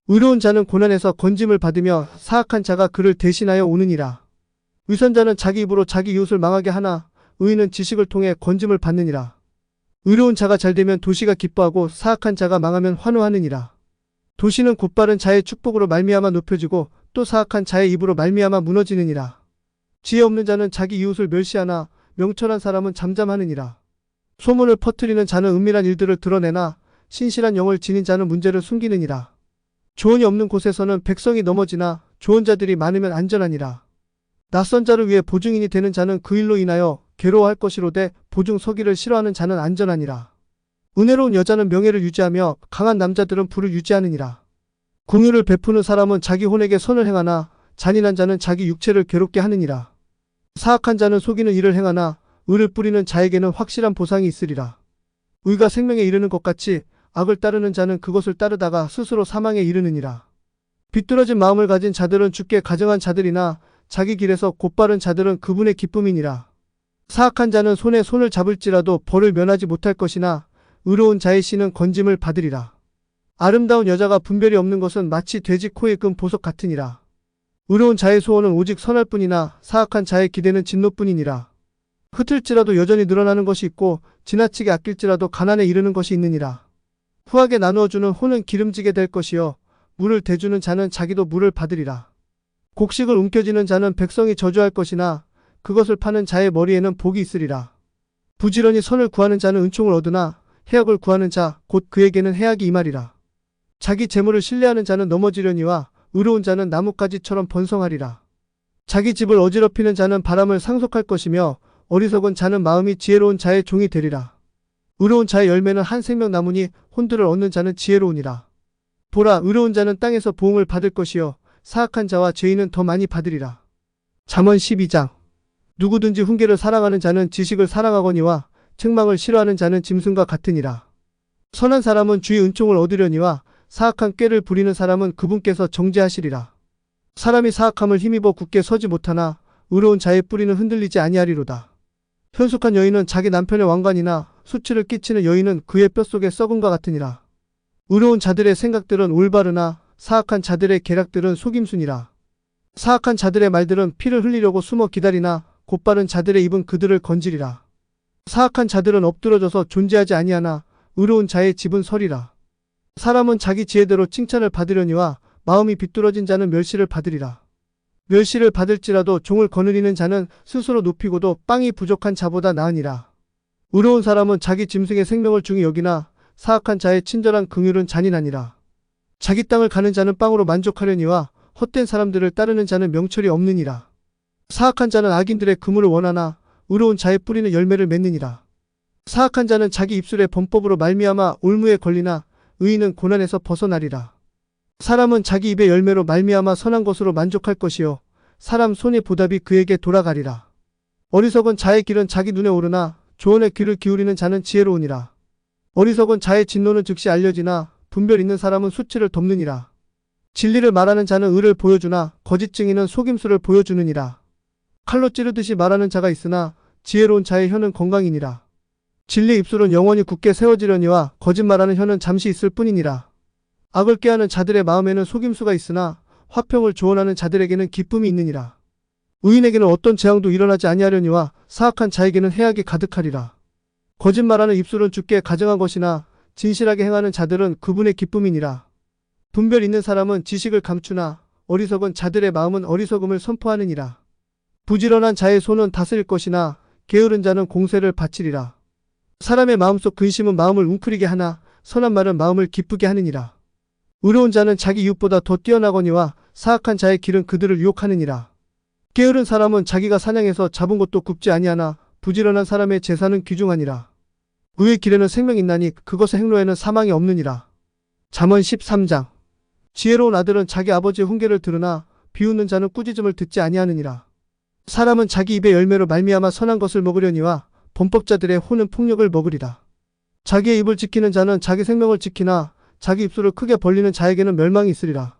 Speaker 1: 의로운 자는 고난에서 건짐을 받으며 사악한 자가 그를 대신하여 오느니라. 위선자는 자기 입으로 자기 이웃을 망하게 하나 의인은 지식을 통해 건짐을 받느니라. 의로운 자가 잘되면 도시가 기뻐하고 사악한 자가 망하면 환호하느니라. 도시는 곧바른 자의 축복으로 말미암아 높여지고 또 사악한 자의 입으로 말미암아 무너지느니라. 지혜 없는 자는 자기 이웃을 멸시하나 명철한 사람은 잠잠하느니라. 소문을 퍼뜨리는 자는 은밀한 일들을 드러내나 신실한 영을 지닌 자는 문제를 숨기느니라. 조언이 없는 곳에서는 백성이 넘어지나 좋은 자들이 많으면 안전하니라. 낯선 자를 위해 보증인이 되는 자는 그 일로 인하여 괴로워할 것이로되 보증 서기를 싫어하는 자는 안전하니라. 은혜로운 여자는 명예를 유지하며 강한 남자들은 부를 유지하느니라. 긍휼을 베푸는 사람은 자기 혼에게 선을 행하나 잔인한 자는 자기 육체를 괴롭게 하느니라. 사악한 자는 속이는 일을 행하나 의를 뿌리는 자에게는 확실한 보상이 있으리라. 의가 생명에 이르는 것 같이 악을 따르는 자는 그것을 따르다가 스스로 사망에 이르느니라. 비뚤어진 마음을 가진 자들은 주께 가증한 자들이나 자기 길에서 곧바른 자들은 그분의 기쁨이니라. 사악한 자는 손에 손을 잡을지라도 벌을 면하지 못할 것이나 의로운 자의 씨는 건짐을 받으리라. 아름다운 여자가 분별이 없는 것은 마치 돼지 코에 끈 보석 같으니라. 의로운 자의 소원은 오직 선할 뿐이나 사악한 자의 기대는 진노뿐이니라. 흩을지라도 여전히 늘어나는 것이 있고 지나치게 아낄지라도 가난에 이르는 것이 있느니라. 후하게 나누어주는 혼은 기름지게 될 것이요 물을 대주는 자는 자기도 물을 받으리라. 곡식을 움켜쥐는 자는 백성이 저주할 것이나 그것을 파는 자의 머리에는 복이 있으리라. 부지런히 선을 구하는 자는 은총을 얻으나 해악을 구하는 자 곧 그에게는 해악이 임하리라. 자기 재물을 신뢰하는 자는 넘어지려니와 의로운 자는 나뭇가지처럼 번성하리라. 자기 집을 어지럽히는 자는 바람을 상속할 것이며 어리석은 자는 마음이 지혜로운 자의 종이 되리라. 의로운 자의 열매는 한 생명나무니 혼들을 얻는 자는 지혜로우니라. 보라, 의로운 자는 땅에서 보응을 받을 것이요 사악한 자와 죄인은 더 많이 받으리라. 잠언 12장. 누구든지 훈계를 사랑하는 자는 지식을 사랑하거니와 책망을 싫어하는 자는 짐승과 같으니라. 선한 사람은 주의 은총을 얻으려니와 사악한 꾀를 부리는 사람은 그분께서 정죄하시리라. 사람이 사악함을 힘입어 굳게 서지 못하나 의로운 자의 뿌리는 흔들리지 아니하리로다. 현숙한 여인은 자기 남편의 왕관이나 수치를 끼치는 여인은 그의 뼛속에 썩음과 같으니라. 의로운 자들의 생각들은 올바르나 사악한 자들의 계략들은 속임수니라. 사악한 자들의 말들은 피를 흘리려고 숨어 기다리나 곧바른 자들의 입은 그들을 건지리라. 사악한 자들은 엎드러져서 존재하지 아니하나 의로운 자의 집은 서리라. 사람은 자기 지혜대로 칭찬을 받으려니와 마음이 비뚤어진 자는 멸시를 받으리라. 멸시를 받을지라도 종을 거느리는 자는 스스로 높이고도 빵이 부족한 자보다 나으니라. 의로운 사람은 자기 짐승의 생명을 중히 여기나 사악한 자의 친절한 긍휼은 잔인하니라. 자기 땅을 가는 자는 빵으로 만족하려니와 헛된 사람들을 따르는 자는 명철이 없느니라. 사악한 자는 악인들의 그물을 원하나 의로운 자의 뿌리는 열매를 맺느니라. 사악한 자는 자기 입술의 범법으로 말미암아 올무에 걸리나 의인은 고난에서 벗어나리라. 사람은 자기 입의 열매로 말미암아 선한 것으로 만족할 것이요 사람 손의 보답이 그에게 돌아가리라. 어리석은 자의 길은 자기 눈에 오르나 조언의 귀를 기울이는 자는 지혜로우니라. 어리석은 자의 진노는 즉시 알려지나 분별 있는 사람은 수치를 덮느니라. 진리를 말하는 자는 의를 보여주나 거짓 증인은 속임수를 보여주느니라. 칼로 찌르듯이 말하는 자가 있으나 지혜로운 자의 혀는 건강이니라. 진리의 입술은 영원히 굳게 세워지려니와 거짓말하는 혀는 잠시 있을 뿐이니라. 악을 꾀하는 자들의 마음에는 속임수가 있으나 화평을 조언하는 자들에게는 기쁨이 있느니라. 의인에게는 어떤 재앙도 일어나지 아니하려니와 사악한 자에게는 해악이 가득하리라. 거짓말하는 입술은 주께 가증한 것이나 진실하게 행하는 자들은 그분의 기쁨이니라. 분별 있는 사람은 지식을 감추나 어리석은 자들의 마음은 어리석음을 선포하느니라. 부지런한 자의 손은 다스릴 것이나 게으른 자는 공세를 바치리라. 사람의 마음속 근심은 마음을 웅크리게 하나 선한 말은 마음을 기쁘게 하느니라. 의로운 자는 자기 이웃보다 더 뛰어나거니와 사악한 자의 길은 그들을 유혹하느니라. 게으른 사람은 자기가 사냥해서 잡은 것도 굽지 아니하나 부지런한 사람의 재산은 귀중하니라. 의의 길에는 생명이 있나니 그것의 행로에는 사망이 없느니라. 잠언 13장. 지혜로운 아들은 자기 아버지의 훈계를 들으나 비웃는 자는 꾸짖음을 듣지 아니하느니라. 사람은 자기 입의 열매로 말미암아 선한 것을 먹으려니와 범법자들의 혼은 폭력을 먹으리라. 자기의 입을 지키는 자는 자기 생명을 지키나 자기 입술을 크게 벌리는 자에게는 멸망이 있으리라.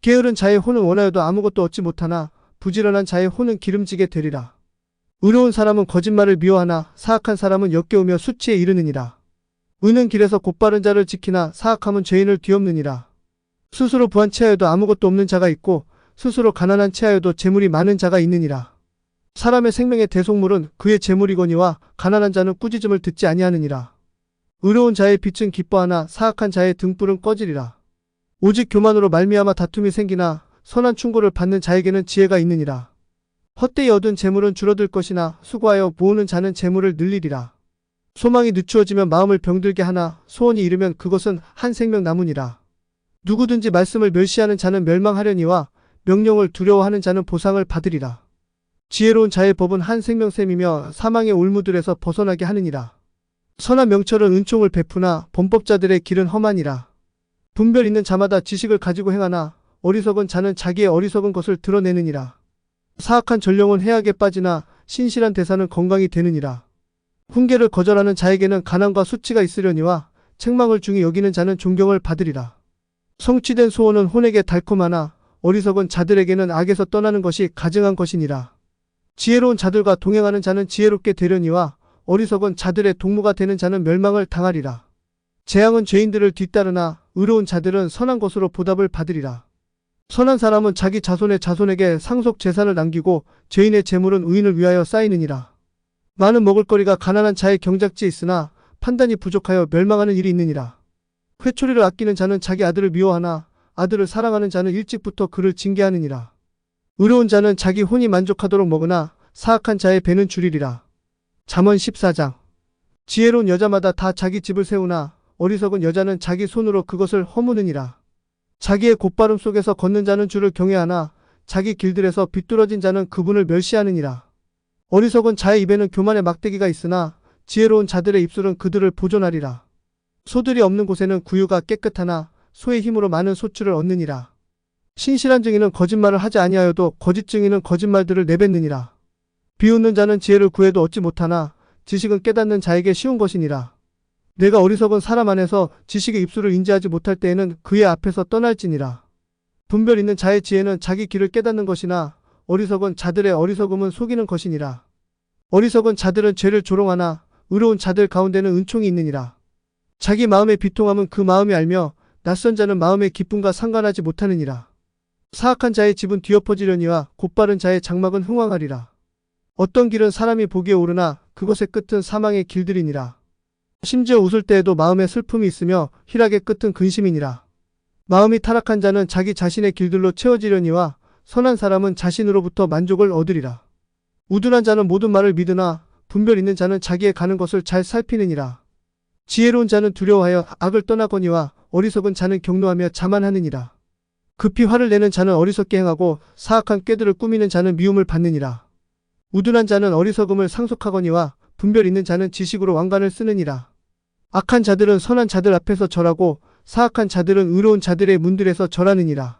Speaker 1: 게으른 자의 혼은 원하여도 아무것도 얻지 못하나 부지런한 자의 혼은 기름지게 되리라. 의로운 사람은 거짓말을 미워하나 사악한 사람은 역겨우며 수치에 이르느니라. 의는 길에서 곧바른 자를 지키나 사악함은 죄인을 뒤엎느니라. 스스로 부한 체하여도 아무것도 없는 자가 있고 스스로 가난한 체하여도 재물이 많은 자가 있느니라. 사람의 생명의 대속물은 그의 재물이거니와 가난한 자는 꾸짖음을 듣지 아니하느니라. 의로운 자의 빛은 기뻐하나 사악한 자의 등불은 꺼지리라. 오직 교만으로 말미암아 다툼이 생기나 선한 충고를 받는 자에게는 지혜가 있느니라. 헛되이 얻은 재물은 줄어들 것이나 수고하여 모으는 자는 재물을 늘리리라. 소망이 늦추어지면 마음을 병들게 하나 소원이 이르면 그것은 한 생명 나무니라. 누구든지 말씀을 멸시하는 자는 멸망하려니와 명령을 두려워하는 자는 보상을 받으리라. 지혜로운 자의 법은 한 생명샘이며 사망의 올무들에서 벗어나게 하느니라. 선한 명철은 은총을 베푸나 범법자들의 길은 험하니라. 분별 있는 자마다 지식을 가지고 행하나 어리석은 자는 자기의 어리석은 것을 드러내느니라. 사악한 전령은 해악에 빠지나 신실한 대사는 건강이 되느니라. 훈계를 거절하는 자에게는 가난과 수치가 있으려니와 책망을 중히 여기는 자는 존경을 받으리라. 성취된 소원은 혼에게 달콤하나 어리석은 자들에게는 악에서 떠나는 것이 가증한 것이니라. 지혜로운 자들과 동행하는 자는 지혜롭게 되려니와 어리석은 자들의 동무가 되는 자는 멸망을 당하리라. 재앙은 죄인들을 뒤따르나 의로운 자들은 선한 것으로 보답을 받으리라. 선한 사람은 자기 자손의 자손에게 상속 재산을 남기고 죄인의 재물은 의인을 위하여 쌓이느니라. 많은 먹을거리가 가난한 자의 경작지에 있으나 판단이 부족하여 멸망하는 일이 있느니라. 회초리를 아끼는 자는 자기 아들을 미워하나 아들을 사랑하는 자는 일찍부터 그를 징계하느니라. 의로운 자는 자기 혼이 만족하도록 먹으나 사악한 자의 배는 줄이리라. 잠언 14장. 지혜로운 여자마다 다 자기 집을 세우나 어리석은 여자는 자기 손으로 그것을 허무느니라. 자기의 곧바름 속에서 걷는 자는 주를 경외하나 자기 길들에서 비뚤어진 자는 그분을 멸시하느니라. 어리석은 자의 입에는 교만의 막대기가 있으나 지혜로운 자들의 입술은 그들을 보존하리라. 소들이 없는 곳에는 구유가 깨끗하나 소의 힘으로 많은 소출을 얻느니라. 신실한 증인은 거짓말을 하지 아니하여도 거짓 증인은 거짓말들을 내뱉느니라. 비웃는 자는 지혜를 구해도 얻지 못하나 지식은 깨닫는 자에게 쉬운 것이니라. 내가 어리석은 사람 안에서 지식의 입술을 인지하지 못할 때에는 그의 앞에서 떠날지니라. 분별 있는 자의 지혜는 자기 길을 깨닫는 것이나 어리석은 자들의 어리석음은 속이는 것이니라. 어리석은 자들은 죄를 조롱하나 의로운 자들 가운데는 은총이 있느니라. 자기 마음의 비통함은 그 마음이 알며 낯선 자는 마음의 기쁨과 상관하지 못하느니라. 사악한 자의 집은 뒤엎어지려니와 곧바른 자의 장막은 흥왕하리라. 어떤 길은 사람이 보기에 오르나 그것의 끝은 사망의 길들이니라. 심지어 웃을 때에도 마음에 슬픔이 있으며 희락의 끝은 근심이니라. 마음이 타락한 자는 자기 자신의 길들로 채워지려니와 선한 사람은 자신으로부터 만족을 얻으리라. 우둔한 자는 모든 말을 믿으나 분별 있는 자는 자기의 가는 것을 잘 살피느니라. 지혜로운 자는 두려워하여 악을 떠나거니와 어리석은 자는 경노하며 자만하느니라. 급히 화를 내는 자는 어리석게 행하고 사악한 꾀들을 꾸미는 자는 미움을 받느니라. 우둔한 자는 어리석음을 상속하거니와 분별 있는 자는 지식으로 왕관을 쓰느니라. 악한 자들은 선한 자들 앞에서 절하고 사악한 자들은 의로운 자들의 문들에서 절하느니라.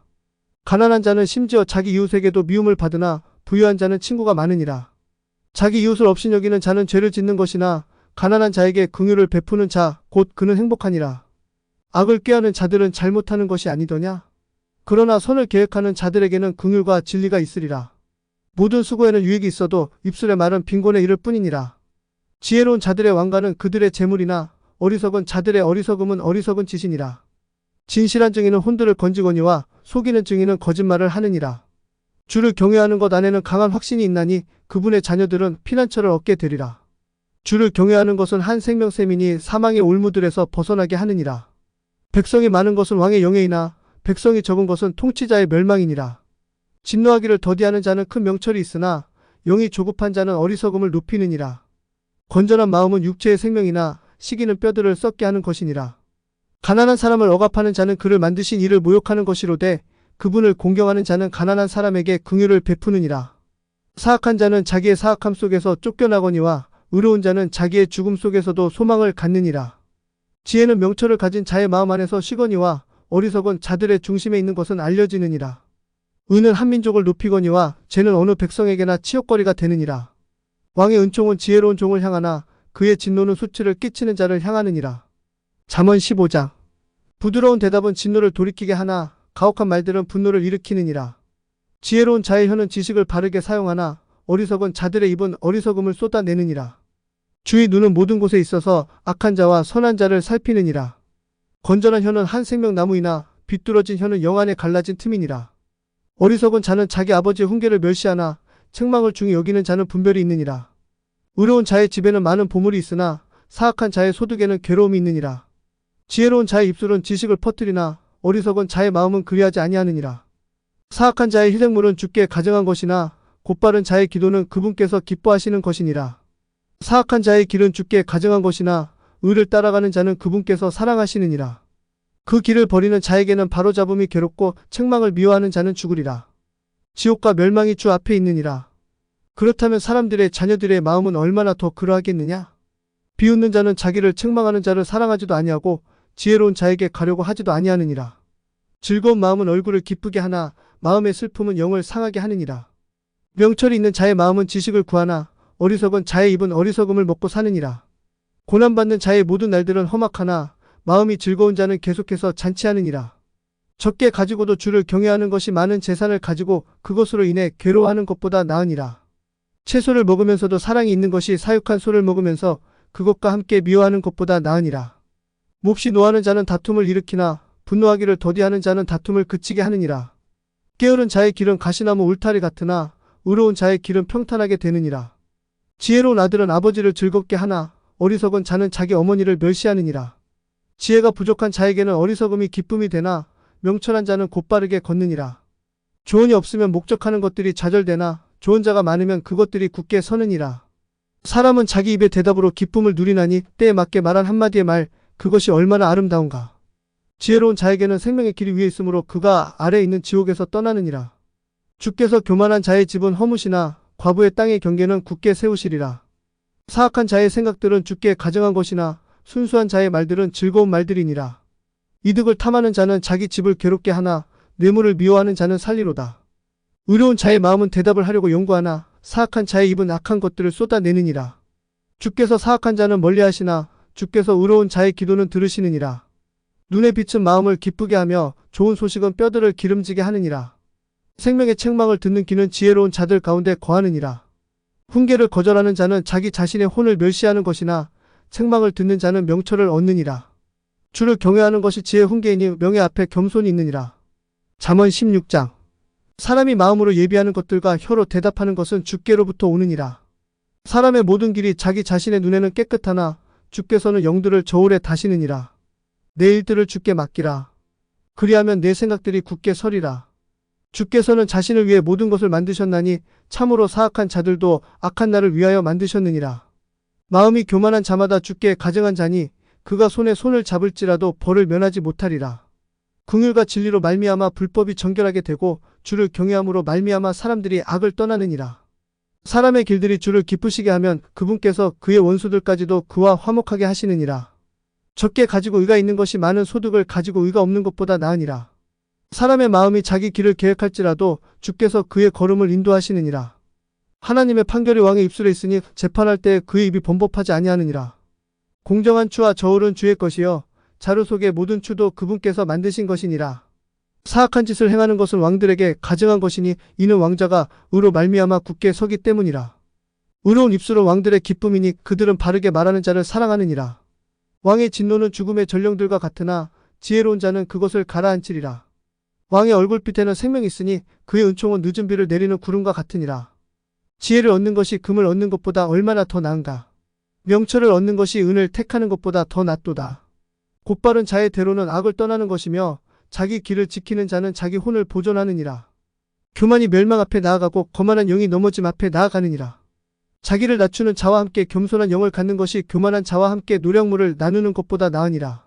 Speaker 1: 가난한 자는 심지어 자기 이웃에게도 미움을 받으나 부유한 자는 친구가 많으니라. 자기 이웃을 업신여기는 자는 죄를 짓는 것이나 가난한 자에게 긍휼을 베푸는 자 곧 그는 행복하니라. 악을 꾀하는 자들은 잘못하는 것이 아니더냐? 그러나 선을 계획하는 자들에게는 긍휼과 진리가 있으리라. 모든 수고에는 유익이 있어도 입술의 말은 빈곤에 이를 뿐이니라. 지혜로운 자들의 왕관은 그들의 재물이나 어리석은 자들의 어리석음은 어리석은 짓이니라. 진실한 증인은 혼들을 건지거니와 속이는 증인은 거짓말을 하느니라. 주를 경외하는 것 안에는 강한 확신이 있나니 그분의 자녀들은 피난처를 얻게 되리라. 주를 경외하는 것은 한 생명샘이니 사망의 올무들에서 벗어나게 하느니라. 백성이 많은 것은 왕의 영예이나 백성이 적은 것은 통치자의 멸망이니라. 진노하기를 더디하는 자는 큰 명철이 있으나 영이 조급한 자는 어리석음을 높이느니라. 건전한 마음은 육체의 생명이나 시기는 뼈들을 썩게 하는 것이니라. 가난한 사람을 억압하는 자는 그를 만드신 이를 모욕하는 것이로되 그분을 공경하는 자는 가난한 사람에게 긍휼을 베푸느니라. 사악한 자는 자기의 사악함 속에서 쫓겨나거니와 의로운 자는 자기의 죽음 속에서도 소망을 갖느니라. 지혜는 명철을 가진 자의 마음 안에서 쉬거니와 어리석은 자들의 중심에 있는 것은 알려지느니라. 의는 한 민족을 높이거니와 죄는 어느 백성에게나 치욕거리가 되느니라. 왕의 은총은 지혜로운 종을 향하나 그의 진노는 수치를 끼치는 자를 향하느니라. 잠언 15장. 부드러운 대답은 진노를 돌이키게 하나 가혹한 말들은 분노를 일으키느니라. 지혜로운 자의 혀는 지식을 바르게 사용하나 어리석은 자들의 입은 어리석음을 쏟아내느니라. 주의 눈은 모든 곳에 있어서 악한 자와 선한 자를 살피느니라. 건전한 혀는 한 생명나무이나 비뚤어진 혀는 영안에 갈라진 틈이니라. 어리석은 자는 자기 아버지의 훈계를 멸시하나 책망을 중히 여기는 자는 분별이 있느니라. 의로운 자의 집에는 많은 보물이 있으나 사악한 자의 소득에는 괴로움이 있느니라. 지혜로운 자의 입술은 지식을 퍼뜨리나 어리석은 자의 마음은 그리하지 아니하느니라. 사악한 자의 희생물은 주께 가증한 것이나 곧바른 자의 기도는 그분께서 기뻐하시는 것이니라. 사악한 자의 길은 주께 가증한 것이나 의를 따라가는 자는 그분께서 사랑하시느니라. 그 길을 버리는 자에게는 바로잡음이 괴롭고 책망을 미워하는 자는 죽으리라. 지옥과 멸망이 주 앞에 있느니라. 그렇다면 사람들의 자녀들의 마음은 얼마나 더 그러하겠느냐? 비웃는 자는 자기를 책망하는 자를 사랑하지도 아니하고 지혜로운 자에게 가려고 하지도 아니하느니라. 즐거운 마음은 얼굴을 기쁘게 하나 마음의 슬픔은 영을 상하게 하느니라. 명철이 있는 자의 마음은 지식을 구하나 어리석은 자의 입은 어리석음을 먹고 사느니라. 고난받는 자의 모든 날들은 험악하나 마음이 즐거운 자는 계속해서 잔치하느니라. 적게 가지고도 주를 경외하는 것이 많은 재산을 가지고 그것으로 인해 괴로워하는 것보다 나으니라. 채소를 먹으면서도 사랑이 있는 것이 사육한 소를 먹으면서 그것과 함께 미워하는 것보다 나으니라. 몹시 노하는 자는 다툼을 일으키나 분노하기를 더디하는 자는 다툼을 그치게 하느니라. 게으른 자의 길은 가시나무 울타리 같으나 의로운 자의 길은 평탄하게 되느니라. 지혜로운 아들은 아버지를 즐겁게 하나 어리석은 자는 자기 어머니를 멸시하느니라. 지혜가 부족한 자에게는 어리석음이 기쁨이 되나 명철한 자는 곧바르게 걷느니라. 조언이 없으면 목적하는 것들이 좌절되나 좋은 자가 많으면 그것들이 굳게 서느니라. 사람은 자기 입의 대답으로 기쁨을 누리나니 때에 맞게 말한 한마디의 말 그것이 얼마나 아름다운가. 지혜로운 자에게는 생명의 길이 위에 있으므로 그가 아래에 있는 지옥에서 떠나느니라. 주께서 교만한 자의 집은 허무시나 과부의 땅의 경계는 굳게 세우시리라. 사악한 자의 생각들은 주께 가증한 것이나 순수한 자의 말들은 즐거운 말들이니라. 이득을 탐하는 자는 자기 집을 괴롭게 하나 뇌물을 미워하는 자는 살리로다. 의로운 자의 마음은 대답을 하려고 연구하나 사악한 자의 입은 악한 것들을 쏟아내느니라. 주께서 사악한 자는 멀리하시나 주께서 의로운 자의 기도는 들으시느니라. 눈에 비친 마음을 기쁘게 하며 좋은 소식은 뼈들을 기름지게 하느니라. 생명의 책망을 듣는 귀는 지혜로운 자들 가운데 거하느니라. 훈계를 거절하는 자는 자기 자신의 혼을 멸시하는 것이나 책망을 듣는 자는 명철을 얻느니라. 주를 경외하는 것이 지혜의 훈계이니 명예 앞에 겸손이 있느니라. 잠언 16장. 사람이 마음으로 예비하는 것들과 혀로 대답하는 것은 주께로부터 오느니라. 사람의 모든 길이 자기 자신의 눈에는 깨끗하나 주께서는 영들을 저울에 다시느니라. 내 일들을 주께 맡기라. 그리하면 내 생각들이 굳게 서리라. 주께서는 자신을 위해 모든 것을 만드셨나니 참으로 사악한 자들도 악한 날을 위하여 만드셨느니라. 마음이 교만한 자마다 주께 가증한 자니 그가 손에 손을 잡을지라도 벌을 면하지 못하리라. 긍휼과 진리로 말미암아 불법이 정결하게 되고 주를 경외함으로 말미암아 사람들이 악을 떠나느니라. 사람의 길들이 주를 기쁘시게 하면 그분께서 그의 원수들까지도 그와 화목하게 하시느니라. 적게 가지고 의가 있는 것이 많은 소득을 가지고 의가 없는 것보다 나으니라. 사람의 마음이 자기 길을 계획할지라도 주께서 그의 걸음을 인도하시느니라. 하나님의 판결이 왕의 입술에 있으니 재판할 때 그의 입이 범법하지 아니하느니라. 공정한 추와 저울은 주의 것이요 자루 속의 모든 추도 그분께서 만드신 것이니라. 사악한 짓을 행하는 것은 왕들에게 가증한 것이니 이는 왕자가 의로 말미암아 굳게 서기 때문이라. 의로운 입술은 왕들의 기쁨이니 그들은 바르게 말하는 자를 사랑하느니라. 왕의 진노는 죽음의 전령들과 같으나 지혜로운 자는 그것을 가라앉히리라. 왕의 얼굴빛에는 생명이 있으니 그의 은총은 늦은 비를 내리는 구름과 같으니라. 지혜를 얻는 것이 금을 얻는 것보다 얼마나 더 나은가. 명철을 얻는 것이 은을 택하는 것보다 더 낫도다. 곧바른 자의 대로는 악을 떠나는 것이며 자기 길을 지키는 자는 자기 혼을 보존하느니라. 교만이 멸망 앞에 나아가고 거만한 영이 넘어짐 앞에 나아가느니라. 자기를 낮추는 자와 함께 겸손한 영을 갖는 것이 교만한 자와 함께 노량물을 나누는 것보다 나으니라.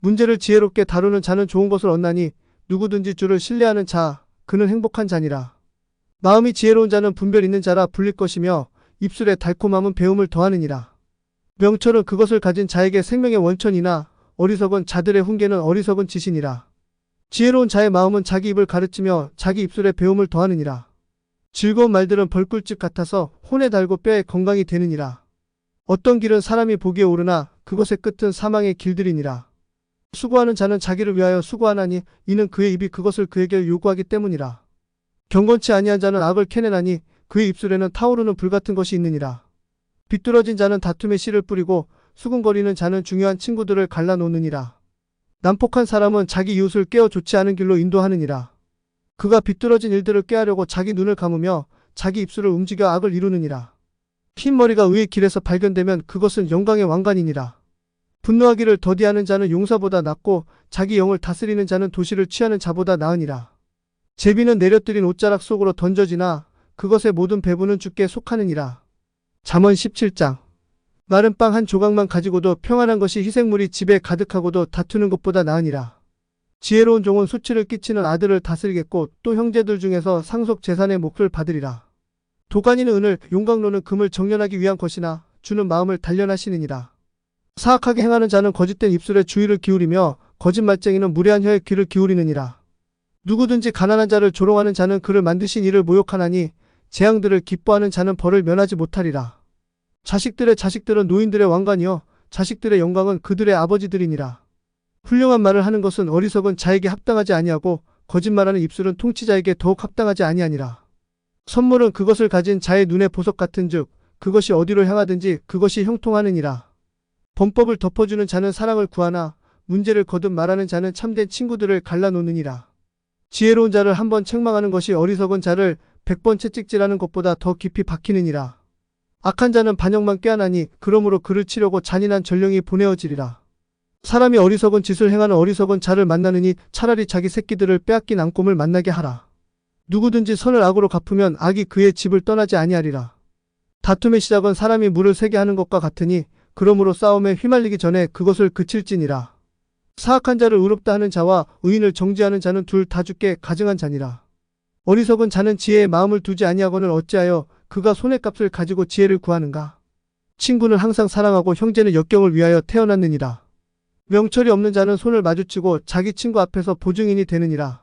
Speaker 1: 문제를 지혜롭게 다루는 자는 좋은 것을 얻나니 누구든지 주를 신뢰하는 자 그는 행복한 자니라. 마음이 지혜로운 자는 분별 있는 자라 불릴 것이며 입술의 달콤함은 배움을 더하느니라. 명철은 그것을 가진 자에게 생명의 원천이나 어리석은 자들의 훈계는 어리석은 짓이니라. 지혜로운 자의 마음은 자기 입을 가르치며 자기 입술에 배움을 더하느니라. 즐거운 말들은 벌꿀집 같아서 혼에 달고 뼈에 건강이 되느니라. 어떤 길은 사람이 보기에 오르나 그것의 끝은 사망의 길들이니라. 수고하는 자는 자기를 위하여 수고하나니 이는 그의 입이 그것을 그에게 요구하기 때문이라. 경건치 아니한 자는 악을 캐내나니 그의 입술에는 타오르는 불같은 것이 있느니라. 비뚤어진 자는 다툼의 씨를 뿌리고 수군거리는 자는 중요한 친구들을 갈라놓느니라. 난폭한 사람은 자기 이웃을 깨어 좋지 않은 길로 인도하느니라. 그가 비뚤어진 일들을 꾀하려고 자기 눈을 감으며 자기 입술을 움직여 악을 이루느니라. 흰 머리가 의의 길에서 발견되면 그것은 영광의 왕관이니라. 분노하기를 더디하는 자는 용사보다 낫고 자기 영을 다스리는 자는 도시를 취하는 자보다 나으니라. 제비는 내려뜨린 옷자락 속으로 던져지나 그것의 모든 배부는 주께 속하느니라. 잠언 17장. 마른 빵 한 조각만 가지고도 평안한 것이 희생물이 집에 가득하고도 다투는 것보다 나으니라. 지혜로운 종은 수치를 끼치는 아들을 다스리겠고 또 형제들 중에서 상속 재산의 몫을 받으리라. 도가니는 은을, 용광로는 금을 정련하기 위한 것이나 주는 마음을 단련하시느니라. 사악하게 행하는 자는 거짓된 입술에 주의를 기울이며 거짓말쟁이는 무례한 혀에 귀를 기울이느니라. 누구든지 가난한 자를 조롱하는 자는 그를 만드신 이를 모욕하나니 재앙들을 기뻐하는 자는 벌을 면하지 못하리라. 자식들의 자식들은 노인들의 왕관이요 자식들의 영광은 그들의 아버지들이니라. 훌륭한 말을 하는 것은 어리석은 자에게 합당하지 아니하고 거짓말하는 입술은 통치자에게 더욱 합당하지 아니하니라. 선물은 그것을 가진 자의 눈에 보석 같은즉 그것이 어디로 향하든지 그것이 형통하느니라. 범법을 덮어주는 자는 사랑을 구하나 문제를 거듭 말하는 자는 참된 친구들을 갈라놓느니라. 지혜로운 자를 한 번 책망하는 것이 어리석은 자를 100번 채찍질하는 것보다 더 깊이 박히느니라. 악한 자는 반역만 꾀하나니 그러므로 그를 치려고 잔인한 전령이 보내어지리라. 사람이 어리석은 짓을 행하는 어리석은 자를 만나느니 차라리 자기 새끼들을 빼앗긴 앙꼼을 만나게 하라. 누구든지 선을 악으로 갚으면 악이 그의 집을 떠나지 아니하리라. 다툼의 시작은 사람이 물을 새게 하는 것과 같으니 그러므로 싸움에 휘말리기 전에 그것을 그칠지니라. 사악한 자를 의롭다 하는 자와 의인을 정죄하는 자는 둘 다 주께 가증한 자니라. 어리석은 자는 지혜에 마음을 두지 아니하거늘 어찌하여 그가 손의 값을 가지고 지혜를 구하는가. 친구는 항상 사랑하고 형제는 역경을 위하여 태어났느니라. 명철이 없는 자는 손을 마주치고 자기 친구 앞에서 보증인이 되느니라.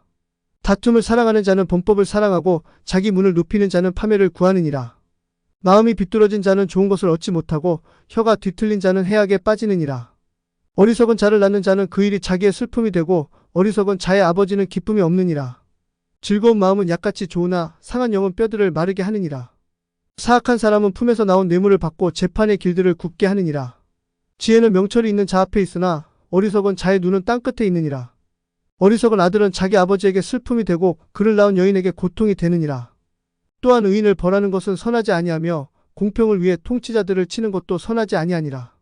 Speaker 1: 다툼을 사랑하는 자는 범법을 사랑하고 자기 문을 눕히는 자는 파멸을 구하느니라. 마음이 비뚤어진 자는 좋은 것을 얻지 못하고 혀가 뒤틀린 자는 해악에 빠지느니라. 어리석은 자를 낳는 자는 그 일이 자기의 슬픔이 되고 어리석은 자의 아버지는 기쁨이 없느니라. 즐거운 마음은 약같이 좋으나 상한 영은 뼈들을 마르게 하느니라. 사악한 사람은 품에서 나온 뇌물을 받고 재판의 길들을 굽게 하느니라. 지혜는 명철이 있는 자 앞에 있으나 어리석은 자의 눈은 땅끝에 있느니라. 어리석은 아들은 자기 아버지에게 슬픔이 되고 그를 낳은 여인에게 고통이 되느니라. 또한 의인을 벌하는 것은 선하지 아니하며 공평을 위해 통치자들을 치는 것도 선하지 아니하니라.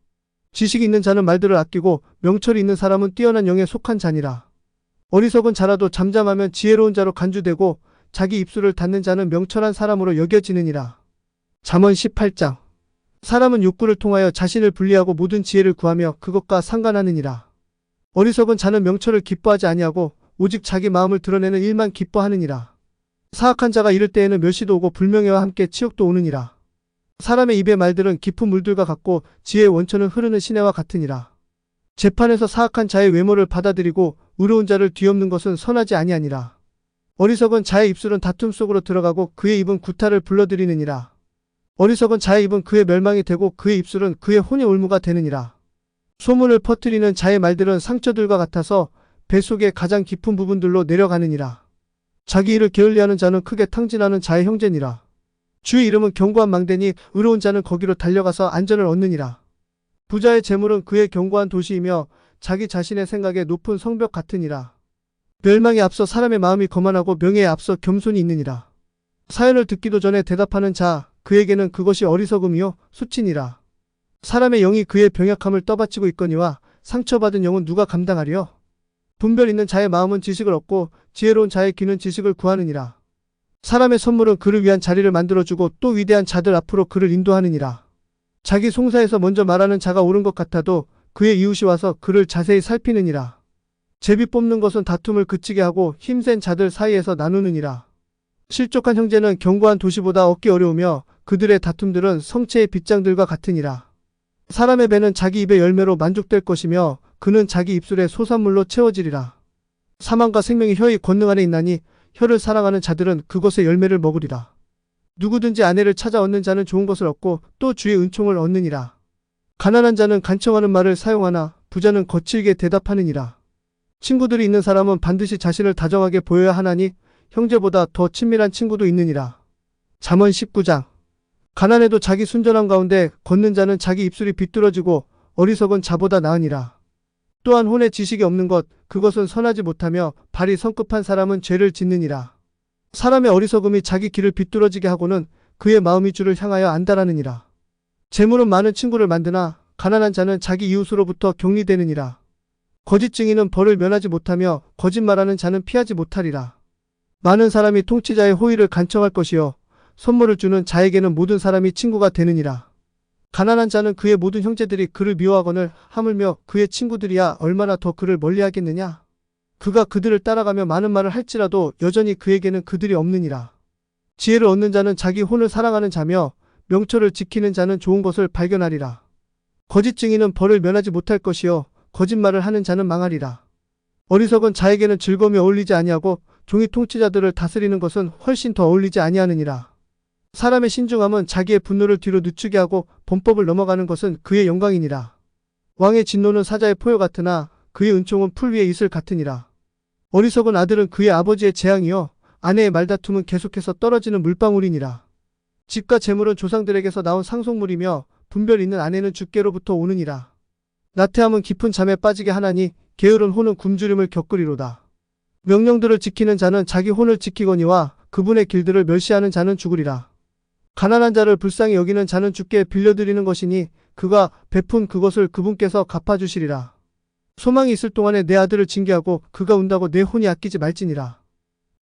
Speaker 1: 지식이 있는 자는 말들을 아끼고 명철이 있는 사람은 뛰어난 영에 속한 자니라. 어리석은 자라도 잠잠하면 지혜로운 자로 간주되고 자기 입술을 닫는 자는 명철한 사람으로 여겨지느니라. 잠언 18장. 사람은 욕구를 통하여 자신을 분리하고 모든 지혜를 구하며 그것과 상관하느니라. 어리석은 자는 명철을 기뻐하지 아니하고 오직 자기 마음을 드러내는 일만 기뻐하느니라. 사악한 자가 이를 때에는 멸시도 오고 불명예와 함께 치욕도 오느니라. 사람의 입의 말들은 깊은 물들과 같고 지혜의 원천은 흐르는 시내와 같으니라. 재판에서 사악한 자의 외모를 받아들이고 의로운 자를 뒤엎는 것은 선하지 아니하니라. 어리석은 자의 입술은 다툼 속으로 들어가고 그의 입은 구타를 불러들이느니라. 어리석은 자의 입은 그의 멸망이 되고 그의 입술은 그의 혼의 올무가 되느니라. 소문을 퍼뜨리는 자의 말들은 상처들과 같아서 배 속의 가장 깊은 부분들로 내려가느니라. 자기 일을 게을리하는 자는 크게 탕진하는 자의 형제니라. 주의 이름은 견고한 망대니 의로운 자는 거기로 달려가서 안전을 얻느니라. 부자의 재물은 그의 견고한 도시이며 자기 자신의 생각에 높은 성벽 같으니라. 멸망에 앞서 사람의 마음이 거만하고 명예에 앞서 겸손이 있느니라. 사연을 듣기도 전에 대답하는 자, 그에게는 그것이 어리석음이요 수치니라. 사람의 영이 그의 병약함을 떠받치고 있거니와 상처받은 영은 누가 감당하리요? 분별 있는 자의 마음은 지식을 얻고 지혜로운 자의 귀는 지식을 구하느니라. 사람의 선물은 그를 위한 자리를 만들어주고 또 위대한 자들 앞으로 그를 인도하느니라. 자기 송사에서 먼저 말하는 자가 옳은 것 같아도 그의 이웃이 와서 그를 자세히 살피느니라. 제비 뽑는 것은 다툼을 그치게 하고 힘센 자들 사이에서 나누느니라. 실족한 형제는 견고한 도시보다 얻기 어려우며 그들의 다툼들은 성체의 빗장들과 같으니라. 사람의 배는 자기 입의 열매로 만족될 것이며 그는 자기 입술의 소산물로 채워지리라. 사망과 생명이 혀의 권능 안에 있나니 혀를 사랑하는 자들은 그것의 열매를 먹으리라. 누구든지 아내를 찾아 얻는 자는 좋은 것을 얻고 또 주의 은총을 얻느니라. 가난한 자는 간청하는 말을 사용하나 부자는 거칠게 대답하느니라. 친구들이 있는 사람은 반드시 자신을 다정하게 보여야 하나니 형제보다 더 친밀한 친구도 있느니라. 잠언 19장. 가난해도 자기 순전함 가운데 걷는 자는 자기 입술이 비뚤어지고 어리석은 자보다 나으니라. 또한 혼의 지식이 없는 것, 그것은 선하지 못하며 발이 성급한 사람은 죄를 짓느니라. 사람의 어리석음이 자기 길을 비뚤어지게 하고는 그의 마음이 주를 향하여 안달하느니라. 재물은 많은 친구를 만드나 가난한 자는 자기 이웃으로부터 격리되느니라. 거짓 증인은 벌을 면하지 못하며 거짓말하는 자는 피하지 못하리라. 많은 사람이 통치자의 호의를 간청할 것이요 선물을 주는 자에게는 모든 사람이 친구가 되느니라. 가난한 자는 그의 모든 형제들이 그를 미워하거늘 하물며 그의 친구들이야 얼마나 더 그를 멀리하겠느냐. 그가 그들을 따라가며 많은 말을 할지라도 여전히 그에게는 그들이 없느니라. 지혜를 얻는 자는 자기 혼을 사랑하는 자며 명철을 지키는 자는 좋은 것을 발견하리라. 거짓 증인은 벌을 면하지 못할 것이요 거짓말을 하는 자는 망하리라. 어리석은 자에게는 즐거움이 어울리지 아니하고 종이 통치자들을 다스리는 것은 훨씬 더 어울리지 아니하느니라. 사람의 신중함은 자기의 분노를 뒤로 늦추게 하고 범법을 넘어가는 것은 그의 영광이니라. 왕의 진노는 사자의 포효 같으나 그의 은총은 풀 위의 이슬 같으니라. 어리석은 아들은 그의 아버지의 재앙이요 아내의 말다툼은 계속해서 떨어지는 물방울이니라. 집과 재물은 조상들에게서 나온 상속물이며 분별 있는 아내는 주께로부터 오느니라. 나태함은 깊은 잠에 빠지게 하나니 게으른 혼은 굶주림을 겪으리로다. 명령들을 지키는 자는 자기 혼을 지키거니와 그분의 길들을 멸시하는 자는 죽으리라. 가난한 자를 불쌍히 여기는 자는 주께 빌려드리는 것이니 그가 베푼 그것을 그분께서 갚아주시리라. 소망이 있을 동안에 내 아들을 징계하고 그가 운다고 내 혼이 아끼지 말지니라.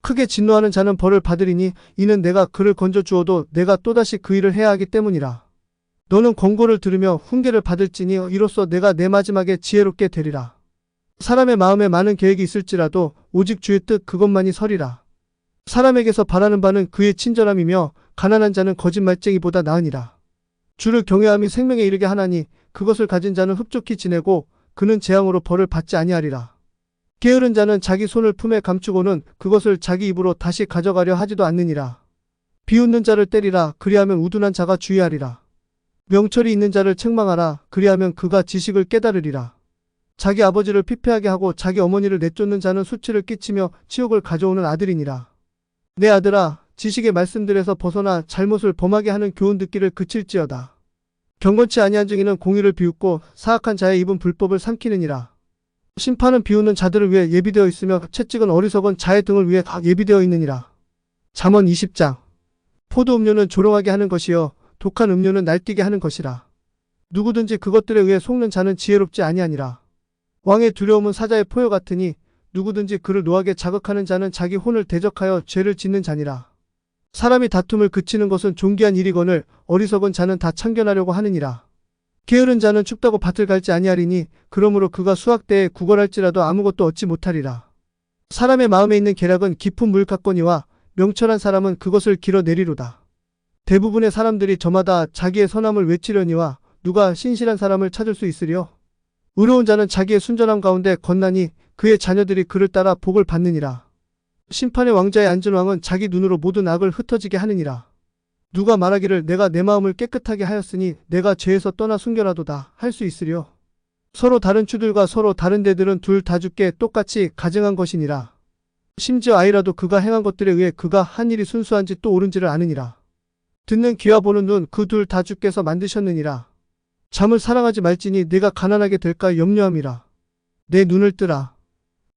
Speaker 1: 크게 진노하는 자는 벌을 받으리니 이는 내가 그를 건져 주어도 내가 또다시 그 일을 해야 하기 때문이라. 너는 권고를 들으며 훈계를 받을지니 이로써 내가 내 마지막에 지혜롭게 되리라. 사람의 마음에 많은 계획이 있을지라도 오직 주의 뜻 그것만이 서리라. 사람에게서 바라는 바는 그의 친절함이며 가난한 자는 거짓말쟁이보다 나으니라. 주를 경외함이 생명에 이르게 하나니 그것을 가진 자는 흡족히 지내고 그는 재앙으로 벌을 받지 아니하리라. 게으른 자는 자기 손을 품에 감추고는 그것을 자기 입으로 다시 가져가려 하지도 않느니라. 비웃는 자를 때리라. 그리하면 우둔한 자가 주의하리라. 명철이 있는 자를 책망하라. 그리하면 그가 지식을 깨달으리라. 자기 아버지를 피폐하게 하고 자기 어머니를 내쫓는 자는 수치를 끼치며 치욕을 가져오는 아들이니라. 내 아들아, 지식의 말씀들에서 벗어나 잘못을 범하게 하는 교훈 듣기를 그칠지어다. 경건치 아니한 증인은 공의를 비웃고 사악한 자의 입은 불법을 삼키느니라. 심판은 비웃는 자들을 위해 예비되어 있으며 채찍은 어리석은 자의 등을 위해 다 예비되어 있느니라. 잠언 20장. 포도 음료는 조롱하게 하는 것이요 독한 음료는 날뛰게 하는 것이라. 누구든지 그것들에 의해 속는 자는 지혜롭지 아니하니라. 왕의 두려움은 사자의 포효 같으니 누구든지 그를 노하게 자극하는 자는 자기 혼을 대적하여 죄를 짓는 자니라. 사람이 다툼을 그치는 것은 존귀한 일이거늘 어리석은 자는 다 참견하려고 하느니라. 게으른 자는 춥다고 밭을 갈지 아니하리니 그러므로 그가 수확대에 구걸할지라도 아무것도 얻지 못하리라. 사람의 마음에 있는 계략은 깊은 물 같거니와 명철한 사람은 그것을 길어내리로다. 대부분의 사람들이 저마다 자기의 선함을 외치려니와 누가 신실한 사람을 찾을 수 있으리요. 의로운 자는 자기의 순전함 가운데 건나니 그의 자녀들이 그를 따라 복을 받느니라. 심판의 왕자에 앉은 왕은 자기 눈으로 모든 악을 흩어지게 하느니라. 누가 말하기를 내가 내 마음을 깨끗하게 하였으니 내가 죄에서 떠나 순결하도다 할 수 있으리요. 서로 다른 추들과 서로 다른 대들은 둘 다 주께 똑같이 가증한 것이니라. 심지어 아이라도 그가 행한 것들에 의해 그가 한 일이 순수한지 또 옳은지를 아느니라. 듣는 귀와 보는 눈 그 둘 다 주께서 만드셨느니라. 잠을 사랑하지 말지니 내가 가난하게 될까 염려함이라. 내 눈을 뜨라.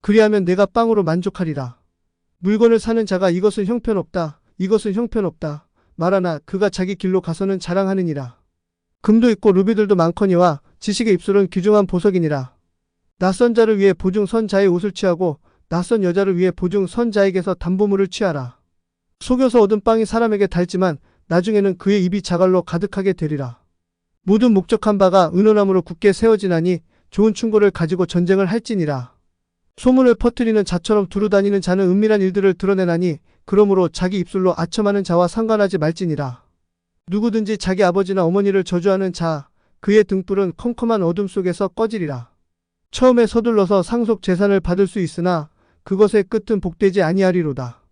Speaker 1: 그리하면 내가 빵으로 만족하리라. 물건을 사는 자가 이것은 형편없다. 이것은 형편없다. 말하나 그가 자기 길로 가서는 자랑하느니라. 금도 있고 루비들도 많거니와 지식의 입술은 귀중한 보석이니라. 낯선 자를 위해 보증 선 자의 옷을 취하고 낯선 여자를 위해 보증 선 자에게서 담보물을 취하라. 속여서 얻은 빵이 사람에게 달지만 나중에는 그의 입이 자갈로 가득하게 되리라. 모든 목적한 바가 은은함으로 굳게 세워지나니 좋은 충고를 가지고 전쟁을 할지니라. 소문을 퍼뜨리는 자처럼 두루다니는 자는 은밀한 일들을 드러내나니 그러므로 자기 입술로 아첨하는 자와 상관하지 말지니라. 누구든지 자기 아버지나 어머니를 저주하는 자 그의 등불은 컴컴한 어둠 속에서 꺼지리라. 처음에 서둘러서 상속 재산을 받을 수 있으나 그것의 끝은 복되지 아니하리로다.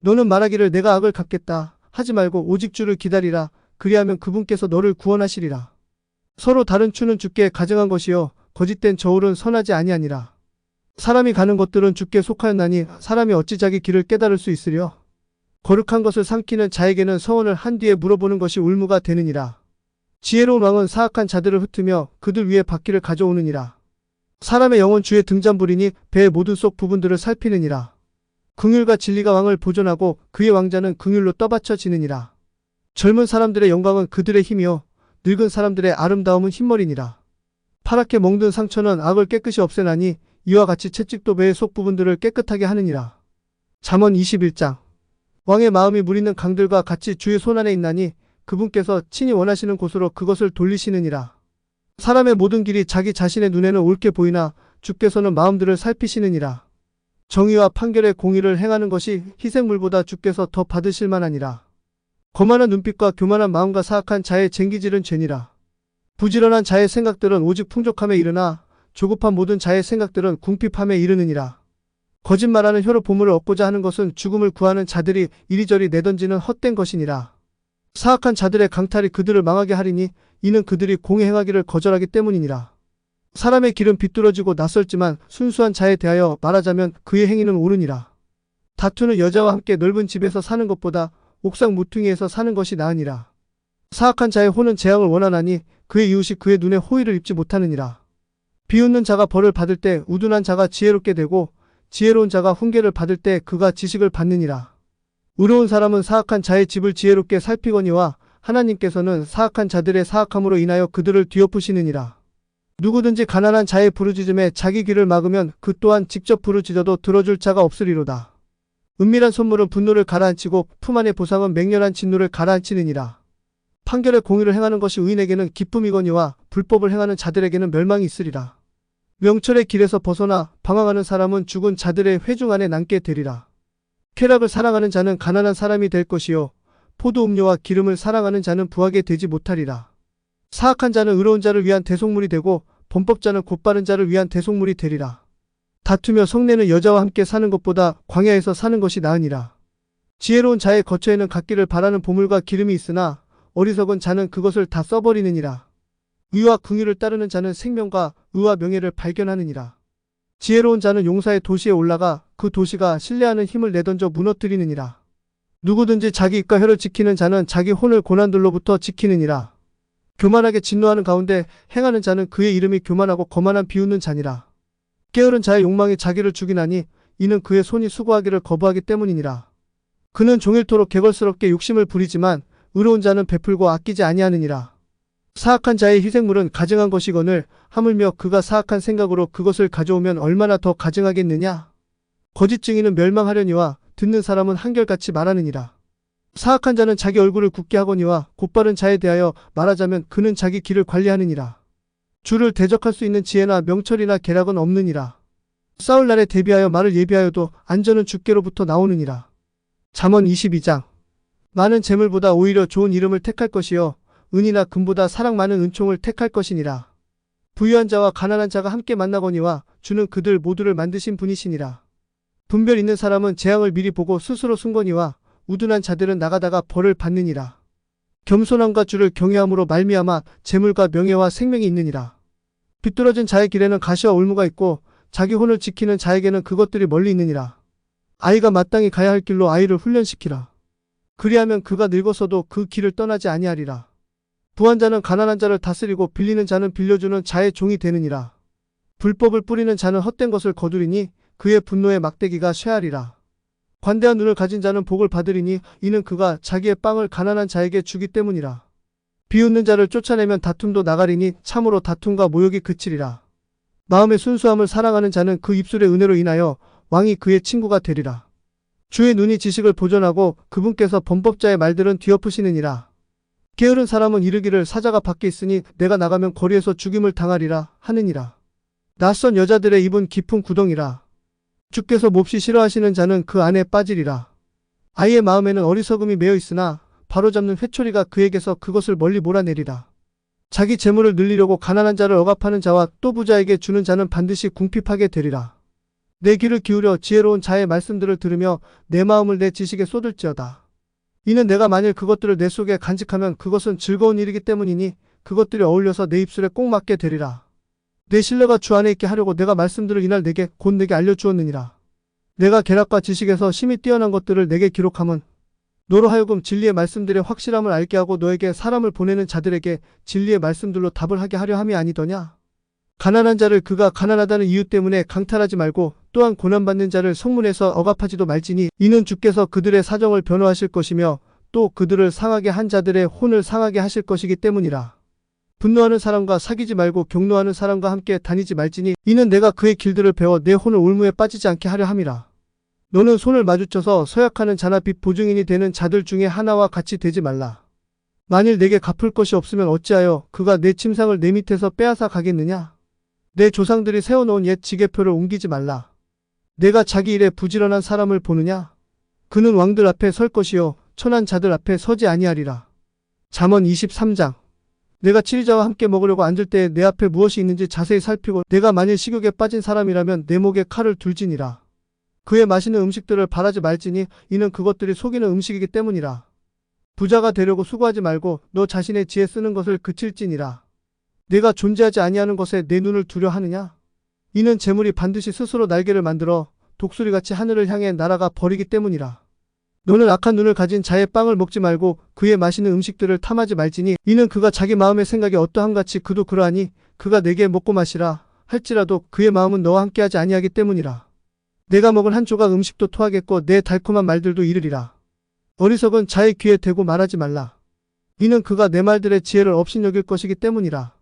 Speaker 1: 너는 말하기를 내가 악을 갚겠다 하지 말고 오직 주를 기다리라. 그리하면 그분께서 너를 구원하시리라. 서로 다른 추는 주께 가증한 것이요 거짓된 저울은 선하지 아니하니라. 사람이 가는 것들은 주께 속하였나니 사람이 어찌 자기 길을 깨달을 수 있으랴. 거룩한 것을 삼키는 자에게는 서원을 한 뒤에 물어보는 것이 울무가 되느니라. 지혜로운 왕은 사악한 자들을 흩으며 그들 위에 바퀴를 가져오느니라. 사람의 영혼 주의 등잔불이니 배의 모든 속 부분들을 살피느니라. 긍휼과 진리가 왕을 보존하고 그의 왕자는 긍휼로 떠받쳐지느니라. 젊은 사람들의 영광은 그들의 힘이요 늙은 사람들의 아름다움은 흰머리니라. 파랗게 멍든 상처는 악을 깨끗이 없애나니 이와 같이 채찍도 배의 속 부분들을 깨끗하게 하느니라. 잠언 21장. 왕의 마음이 물 있는 강들과 같이 주의 손안에 있나니 그분께서 친히 원하시는 곳으로 그것을 돌리시느니라. 사람의 모든 길이 자기 자신의 눈에는 옳게 보이나 주께서는 마음들을 살피시느니라. 정의와 판결의 공의를 행하는 것이 희생물보다 주께서 더 받으실 만하니라. 거만한 눈빛과 교만한 마음과 사악한 자의 쟁기질은 죄니라. 부지런한 자의 생각들은 오직 풍족함에 이르나 조급한 모든 자의 생각들은 궁핍함에 이르느니라. 거짓말하는 혀로 보물을 얻고자 하는 것은 죽음을 구하는 자들이 이리저리 내던지는 헛된 것이니라. 사악한 자들의 강탈이 그들을 망하게 하리니 이는 그들이 공의 행하기를 거절하기 때문이니라. 사람의 길은 비뚤어지고 낯설지만 순수한 자에 대하여 말하자면 그의 행위는 옳으니라. 다투는 여자와 함께 넓은 집에서 사는 것보다 옥상 모퉁이에서 사는 것이 나으니라. 사악한 자의 혼은 재앙을 원하나니 그의 이웃이 그의 눈에 호의를 입지 못하느니라. 비웃는 자가 벌을 받을 때 우둔한 자가 지혜롭게 되고 지혜로운 자가 훈계를 받을 때 그가 지식을 받느니라. 의로운 사람은 사악한 자의 집을 지혜롭게 살피거니와 하나님께서는 사악한 자들의 사악함으로 인하여 그들을 뒤엎으시느니라. 누구든지 가난한 자의 부르짖음에 자기 귀를 막으면 그 또한 직접 부르짖어도 들어줄 자가 없으리로다. 은밀한 손물은 분노를 가라앉히고 품 안의 보상은 맹렬한 진노를 가라앉히느니라. 판결의 공의를 행하는 것이 의인에게는 기쁨이거니와 불법을 행하는 자들에게는 멸망이 있으리라. 명철의 길에서 벗어나 방황하는 사람은 죽은 자들의 회중 안에 남게 되리라. 쾌락을 사랑하는 자는 가난한 사람이 될 것이요 포도 음료와 기름을 사랑하는 자는 부하게 되지 못하리라. 사악한 자는 의로운 자를 위한 대속물이 되고 범법자는 곧바른 자를 위한 대속물이 되리라. 다투며 성내는 여자와 함께 사는 것보다 광야에서 사는 것이 나으니라. 지혜로운 자의 거처에는 갖기를 바라는 보물과 기름이 있으나 어리석은 자는 그것을 다 써버리느니라. 의와 긍휼을 따르는 자는 생명과 의와 명예를 발견하느니라. 지혜로운 자는 용사의 도시에 올라가 그 도시가 신뢰하는 힘을 내던져 무너뜨리느니라. 누구든지 자기 입과 혀를 지키는 자는 자기 혼을 고난들로부터 지키느니라. 교만하게 진노하는 가운데 행하는 자는 그의 이름이 교만하고 거만한 비웃는 자니라. 게으른 자의 욕망이 자기를 죽이나니 이는 그의 손이 수고하기를 거부하기 때문이니라. 그는 종일토록 개걸스럽게 욕심을 부리지만 의로운 자는 베풀고 아끼지 아니하느니라. 사악한 자의 희생물은 가증한 것이거늘 하물며 그가 사악한 생각으로 그것을 가져오면 얼마나 더 가증하겠느냐. 거짓 증인은 멸망하려니와 듣는 사람은 한결같이 말하느니라. 사악한 자는 자기 얼굴을 굳게 하거니와 곧바른 자에 대하여 말하자면 그는 자기 길을 관리하느니라. 주를 대적할 수 있는 지혜나 명철이나 계략은 없느니라. 싸울 날에 대비하여 말을 예비하여도 안전은 주께로부터 나오느니라. 잠언 22장. 많은 재물보다 오히려 좋은 이름을 택할 것이요 은이나 금보다 사랑 많은 은총을 택할 것이니라. 부유한 자와 가난한 자가 함께 만나거니와 주는 그들 모두를 만드신 분이시니라. 분별 있는 사람은 재앙을 미리 보고 스스로 숨거니와 우둔한 자들은 나가다가 벌을 받느니라. 겸손함과 주를 경외함으로 말미암아 재물과 명예와 생명이 있느니라. 비뚤어진 자의 길에는 가시와 올무가 있고 자기 혼을 지키는 자에게는 그것들이 멀리 있느니라. 아이가 마땅히 가야 할 길로 아이를 훈련시키라. 그리하면 그가 늙어서도 그 길을 떠나지 아니하리라. 부한 자는 가난한 자를 다스리고 빌리는 자는 빌려주는 자의 종이 되느니라. 불법을 뿌리는 자는 헛된 것을 거두리니 그의 분노의 막대기가 쇠하리라. 관대한 눈을 가진 자는 복을 받으리니 이는 그가 자기의 빵을 가난한 자에게 주기 때문이라. 비웃는 자를 쫓아내면 다툼도 나가리니 참으로 다툼과 모욕이 그치리라. 마음의 순수함을 사랑하는 자는 그 입술의 은혜로 인하여 왕이 그의 친구가 되리라. 주의 눈이 지식을 보존하고 그분께서 범법자의 말들은 뒤엎으시느니라. 게으른 사람은 이르기를 사자가 밖에 있으니 내가 나가면 거리에서 죽임을 당하리라 하느니라. 낯선 여자들의 입은 깊은 구덩이라. 주께서 몹시 싫어하시는 자는 그 안에 빠지리라. 아이의 마음에는 어리석음이 매여 있으나 바로잡는 회초리가 그에게서 그것을 멀리 몰아내리라. 자기 재물을 늘리려고 가난한 자를 억압하는 자와 또 부자에게 주는 자는 반드시 궁핍하게 되리라. 내 귀를 기울여 지혜로운 자의 말씀들을 들으며 내 마음을 내 지식에 쏟을지어다. 이는 내가 만일 그것들을 내 속에 간직하면 그것은 즐거운 일이기 때문이니 그것들이 어울려서 내 입술에 꼭 맞게 되리라. 내 신뢰가 주 안에 있게 하려고 내가 말씀들을 이날 곧 내게 알려주었느니라. 내가 계략과 지식에서 심히 뛰어난 것들을 내게 기록함은 너로 하여금 진리의 말씀들의 확실함을 알게 하고 너에게 사람을 보내는 자들에게 진리의 말씀들로 답을 하게 하려 함이 아니더냐? 가난한 자를 그가 가난하다는 이유 때문에 강탈하지 말고 또한 고난받는 자를 성문에서 억압하지도 말지니 이는 주께서 그들의 사정을 변호하실 것이며 또 그들을 상하게 한 자들의 혼을 상하게 하실 것이기 때문이라. 분노하는 사람과 사귀지 말고 경노하는 사람과 함께 다니지 말지니 이는 내가 그의 길들을 배워 내 혼을 올무에 빠지지 않게 하려 함이라. 너는 손을 마주쳐서 서약하는 자나 빚 보증인이 되는 자들 중에 하나와 같이 되지 말라. 만일 내게 갚을 것이 없으면 어찌하여 그가 내 침상을 내 밑에서 빼앗아 가겠느냐? 내 조상들이 세워놓은 옛 지계표를 옮기지 말라. 내가 자기 일에 부지런한 사람을 보느냐? 그는 왕들 앞에 설 것이요 천한 자들 앞에 서지 아니하리라. 잠언 23장. 내가 치리자와 함께 먹으려고 앉을 때에 내 앞에 무엇이 있는지 자세히 살피고 내가 만일 식욕에 빠진 사람이라면 내 목에 칼을 둘지니라. 그의 맛있는 음식들을 바라지 말지니 이는 그것들이 속이는 음식이기 때문이라. 부자가 되려고 수고하지 말고 너 자신의 지혜 쓰는 것을 그칠지니라. 내가 존재하지 아니하는 것에 내 눈을 두려 하느냐? 이는 재물이 반드시 스스로 날개를 만들어 독수리같이 하늘을 향해 날아가 버리기 때문이라. 너는 악한 눈을 가진 자의 빵을 먹지 말고 그의 맛있는 음식들을 탐하지 말지니 이는 그가 자기 마음의 생각이 어떠함같이 그도 그러하니 그가 내게 먹고 마시라 할지라도 그의 마음은 너와 함께하지 아니하기 때문이라. 내가 먹은 한 조각 음식도 토하겠고 내 달콤한 말들도 이르리라. 어리석은 자의 귀에 대고 말하지 말라. 이는 그가 내 말들의 지혜를 업신여길 것이기 때문이라.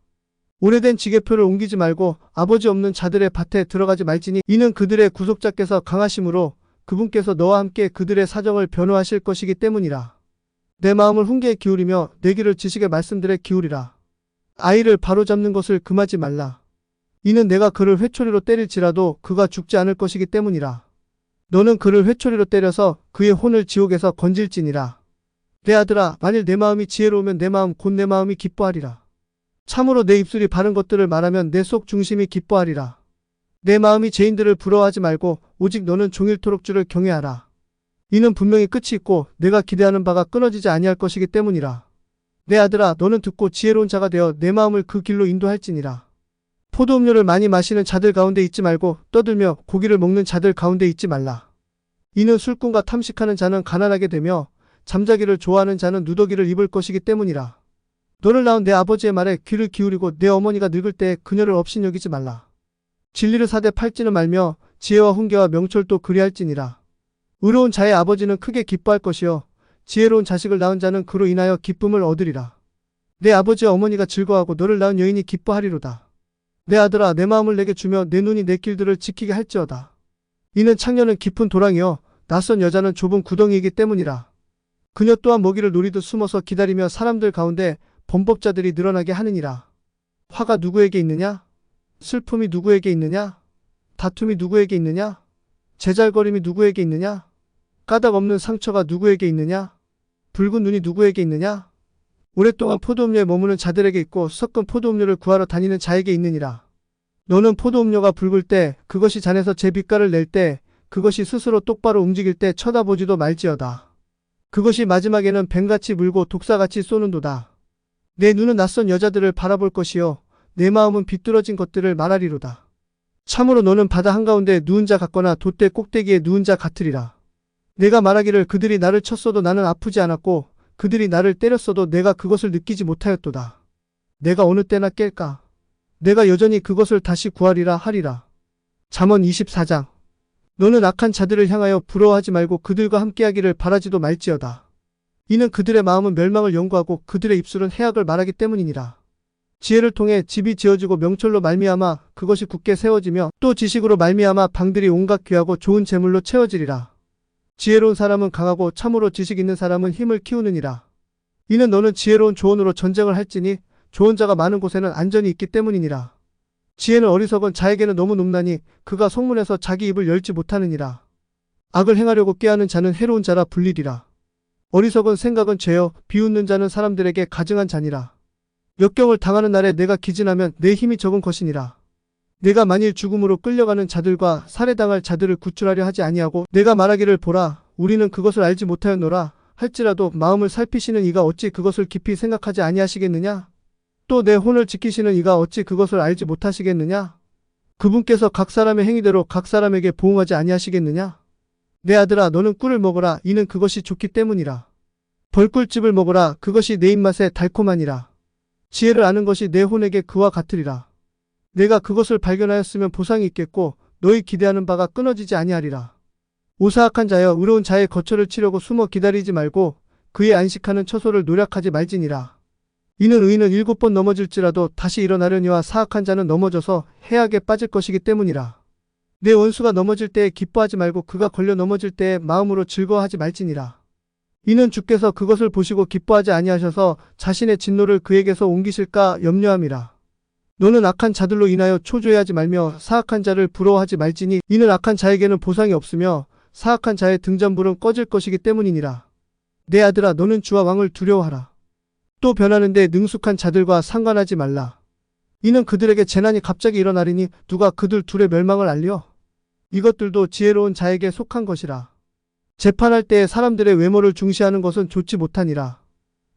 Speaker 1: 오래된 지계표를 옮기지 말고 아버지 없는 자들의 밭에 들어가지 말지니 이는 그들의 구속자께서 강하심으로 그분께서 너와 함께 그들의 사정을 변호하실 것이기 때문이라. 내 마음을 훈계에 기울이며 내 귀를 지식의 말씀들에 기울이라. 아이를 바로잡는 것을 금하지 말라. 이는 내가 그를 회초리로 때릴지라도 그가 죽지 않을 것이기 때문이라. 너는 그를 회초리로 때려서 그의 혼을 지옥에서 건질지니라. 내 아들아, 만일 내 마음이 지혜로우면 내 마음 곧 내 마음이 기뻐하리라. 참으로 내 입술이 바른 것들을 말하면 내 속 중심이 기뻐하리라. 내 마음이 죄인들을 부러워하지 말고 오직 너는 종일토록 주를 경외하라. 이는 분명히 끝이 있고 내가 기대하는 바가 끊어지지 아니할 것이기 때문이라. 내 아들아, 너는 듣고 지혜로운 자가 되어 내 마음을 그 길로 인도할지니라. 포도음료를 많이 마시는 자들 가운데 있지 말고 떠들며 고기를 먹는 자들 가운데 있지 말라. 이는 술꾼과 탐식하는 자는 가난하게 되며 잠자기를 좋아하는 자는 누더기를 입을 것이기 때문이라. 너를 낳은 내 아버지의 말에 귀를 기울이고 내 어머니가 늙을 때 그녀를 업신여기지 말라. 진리를 사되 팔지는 말며 지혜와 훈계와 명철도 그리할지니라. 의로운 자의 아버지는 크게 기뻐할 것이요 지혜로운 자식을 낳은 자는 그로 인하여 기쁨을 얻으리라. 내 아버지와 어머니가 즐거워하고 너를 낳은 여인이 기뻐하리로다. 내 아들아, 내 마음을 내게 주며 내 눈이 내 길들을 지키게 할지어다. 이는 창녀는 깊은 도랑이요 낯선 여자는 좁은 구덩이이기 때문이라. 그녀 또한 먹이를 노리듯 숨어서 기다리며 사람들 가운데 범법자들이 늘어나게 하느니라. 화가 누구에게 있느냐? 슬픔이 누구에게 있느냐? 다툼이 누구에게 있느냐? 제잘거림이 누구에게 있느냐? 까닭 없는 상처가 누구에게 있느냐? 붉은 눈이 누구에게 있느냐? 오랫동안 포도음료에 머무는 자들에게 있고 섞은 포도음료를 구하러 다니는 자에게 있느니라. 너는 포도음료가 붉을 때 그것이 잔에서 제 빛깔을 낼 때 그것이 스스로 똑바로 움직일 때 쳐다보지도 말지어다. 그것이 마지막에는 뱀같이 물고 독사같이 쏘는도다. 내 눈은 낯선 여자들을 바라볼 것이요 내 마음은 비뚤어진 것들을 말하리로다. 참으로 너는 바다 한가운데 누운 자 같거나 돛대 꼭대기에 누운 자 같으리라. 내가 말하기를 그들이 나를 쳤어도 나는 아프지 않았고 그들이 나를 때렸어도 내가 그것을 느끼지 못하였도다. 내가 어느 때나 깰까? 내가 여전히 그것을 다시 구하리라 하리라. 잠언 24장. 너는 악한 자들을 향하여 부러워하지 말고 그들과 함께하기를 바라지도 말지어다. 이는 그들의 마음은 멸망을 연구하고 그들의 입술은 해악을 말하기 때문이니라. 지혜를 통해 집이 지어지고 명철로 말미암아 그것이 굳게 세워지며 또 지식으로 말미암아 방들이 온갖 귀하고 좋은 재물로 채워지리라. 지혜로운 사람은 강하고 참으로 지식 있는 사람은 힘을 키우느니라. 이는 너는 지혜로운 조언으로 전쟁을 할지니 조언자가 많은 곳에는 안전이 있기 때문이니라. 지혜는 어리석은 자에게는 너무 높나니 그가 성문에서 자기 입을 열지 못하느니라. 악을 행하려고 꾀하는 자는 해로운 자라 불리리라. 어리석은 생각은 죄여 비웃는 자는 사람들에게 가증한 자니라. 역경을 당하는 날에 내가 기진하면 내 힘이 적은 것이니라. 내가 만일 죽음으로 끌려가는 자들과 살해당할 자들을 구출하려 하지 아니하고 내가 말하기를 보라 우리는 그것을 알지 못하였노라 할지라도 마음을 살피시는 이가 어찌 그것을 깊이 생각하지 아니하시겠느냐? 또 내 혼을 지키시는 이가 어찌 그것을 알지 못하시겠느냐? 그분께서 각 사람의 행위대로 각 사람에게 보응하지 아니하시겠느냐? 내 아들아, 너는 꿀을 먹어라. 이는 그것이 좋기 때문이라. 벌꿀집을 먹어라. 그것이 내 입맛에 달콤하니라. 지혜를 아는 것이 내 혼에게 그와 같으리라. 내가 그것을 발견하였으면 보상이 있겠고 너희 기대하는 바가 끊어지지 아니하리라. 오사악한 자여, 의로운 자의 거처를 치려고 숨어 기다리지 말고 그의 안식하는 처소를 노력하지 말지니라. 이는 의인은 7번 넘어질지라도 다시 일어나려니와 사악한 자는 넘어져서 해악에 빠질 것이기 때문이라. 내 원수가 넘어질 때에 기뻐하지 말고 그가 걸려 넘어질 때에 마음으로 즐거워하지 말지니라. 이는 주께서 그것을 보시고 기뻐하지 아니하셔서 자신의 진노를 그에게서 옮기실까 염려함이라. 너는 악한 자들로 인하여 초조해하지 말며 사악한 자를 부러워하지 말지니 이는 악한 자에게는 보상이 없으며 사악한 자의 등잔불은 꺼질 것이기 때문이니라. 내 아들아, 너는 주와 왕을 두려워하라. 또 변하는데 능숙한 자들과 상관하지 말라. 이는 그들에게 재난이 갑자기 일어나리니 누가 그들 둘의 멸망을 알려? 이것들도 지혜로운 자에게 속한 것이라. 재판할 때에 사람들의 외모를 중시하는 것은 좋지 못하니라.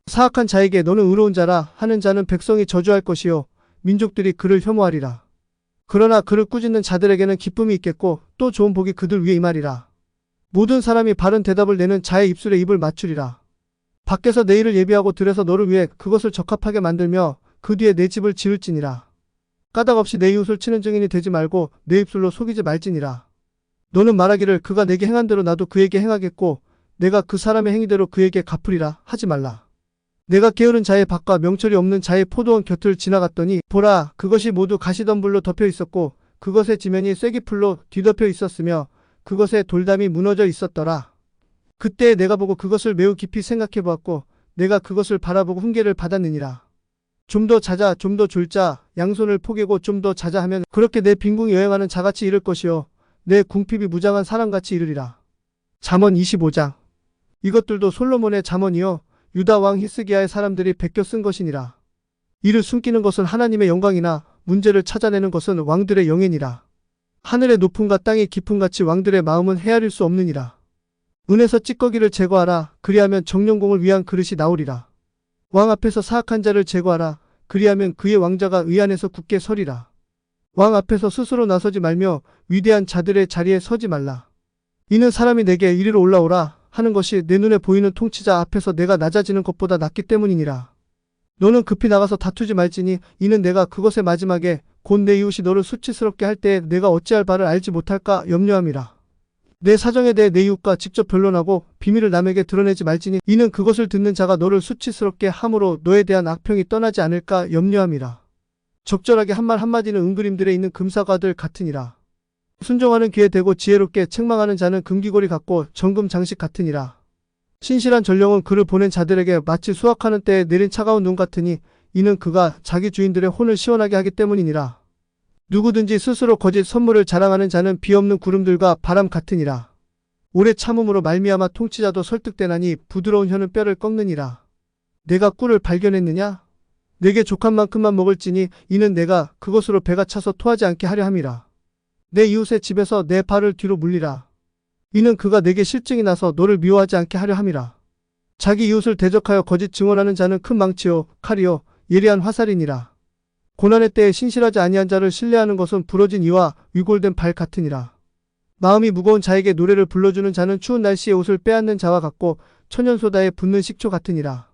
Speaker 1: 사악한 자에게 너는 의로운 자라 하는 자는 백성이 저주할 것이요 민족들이 그를 혐오하리라. 그러나 그를 꾸짖는 자들에게는 기쁨이 있겠고 또 좋은 복이 그들 위에 임하리라. 모든 사람이 바른 대답을 내는 자의 입술에 입을 맞추리라. 밖에서 내 일을 예비하고 들에서 너를 위해 그것을 적합하게 만들며 그 뒤에 내 집을 지을지니라. 까닭없이 내 이웃을 치는 증인이 되지 말고 내 입술로 속이지 말지니라. 너는 말하기를 그가 내게 행한 대로 나도 그에게 행하겠고 내가 그 사람의 행위대로 그에게 갚으리라 하지 말라. 내가 게으른 자의 밭과 명철이 없는 자의 포도원 곁을 지나갔더니 보라, 그것이 모두 가시덤불로 덮여 있었고 그것의 지면이 쐐기풀로 뒤덮여 있었으며 그것에 돌담이 무너져 있었더라. 그때 내가 보고 그것을 매우 깊이 생각해 보았고 내가 그것을 바라보고 훈계를 받았느니라. 좀 더 자자, 좀 더 졸자, 양손을 포개고 좀 더 자자 하면 그렇게 내 빈궁이 여행하는 자같이 이를 것이요 내 궁핍이 무장한 사람같이 이르리라. 잠언 25장. 이것들도 솔로몬의 잠언이요 유다 왕 히스기야의 사람들이 베껴 쓴 것이니라. 이를 숨기는 것은 하나님의 영광이나 문제를 찾아내는 것은 왕들의 영예니라. 하늘의 높음과 땅의 깊음같이 왕들의 마음은 헤아릴 수 없느니라. 은에서 찌꺼기를 제거하라. 그리하면 정령공을 위한 그릇이 나오리라. 왕 앞에서 사악한 자를 제거하라. 그리하면 그의 왕자가 의 안에서 굳게 서리라. 왕 앞에서 스스로 나서지 말며 위대한 자들의 자리에 서지 말라. 이는 사람이 내게 이리로 올라오라 하는 것이 내 눈에 보이는 통치자 앞에서 내가 낮아지는 것보다 낫기 때문이니라. 너는 급히 나가서 다투지 말지니 이는 내가 그것의 마지막에 곧 내 이웃이 너를 수치스럽게 할 때에 내가 어찌할 바를 알지 못할까 염려함이라. 내 사정에 대해 내 이웃과 직접 변론하고 비밀을 남에게 드러내지 말지니 이는 그것을 듣는 자가 너를 수치스럽게 함으로 너에 대한 악평이 떠나지 않을까 염려함이라. 적절하게 한 말 한마디는 은그림들에 있는 금사과들 같으니라. 순종하는 귀에 대고 지혜롭게 책망하는 자는 금귀고리 같고 정금 장식 같으니라. 신실한 전령은 그를 보낸 자들에게 마치 수확하는 때에 내린 차가운 눈 같으니 이는 그가 자기 주인들의 혼을 시원하게 하기 때문이니라. 누구든지 스스로 거짓 선물을 자랑하는 자는 비 없는 구름들과 바람 같으니라. 오래 참음으로 말미암아 통치자도 설득되나니 부드러운 혀는 뼈를 꺾느니라. 내가 꿀을 발견했느냐? 내게 족한 만큼만 먹을지니 이는 내가 그것으로 배가 차서 토하지 않게 하려 함이라. 내 이웃의 집에서 내 발을 뒤로 물리라. 이는 그가 내게 실증이 나서 너를 미워하지 않게 하려 함이라. 자기 이웃을 대적하여 거짓 증언하는 자는 큰 망치요 칼이요 예리한 화살이니라. 고난의 때에 신실하지 아니한 자를 신뢰하는 것은 부러진 이와 위골된 발 같으니라. 마음이 무거운 자에게 노래를 불러주는 자는 추운 날씨에 옷을 빼앗는 자와 같고 천연소다에 붓는 식초 같으니라.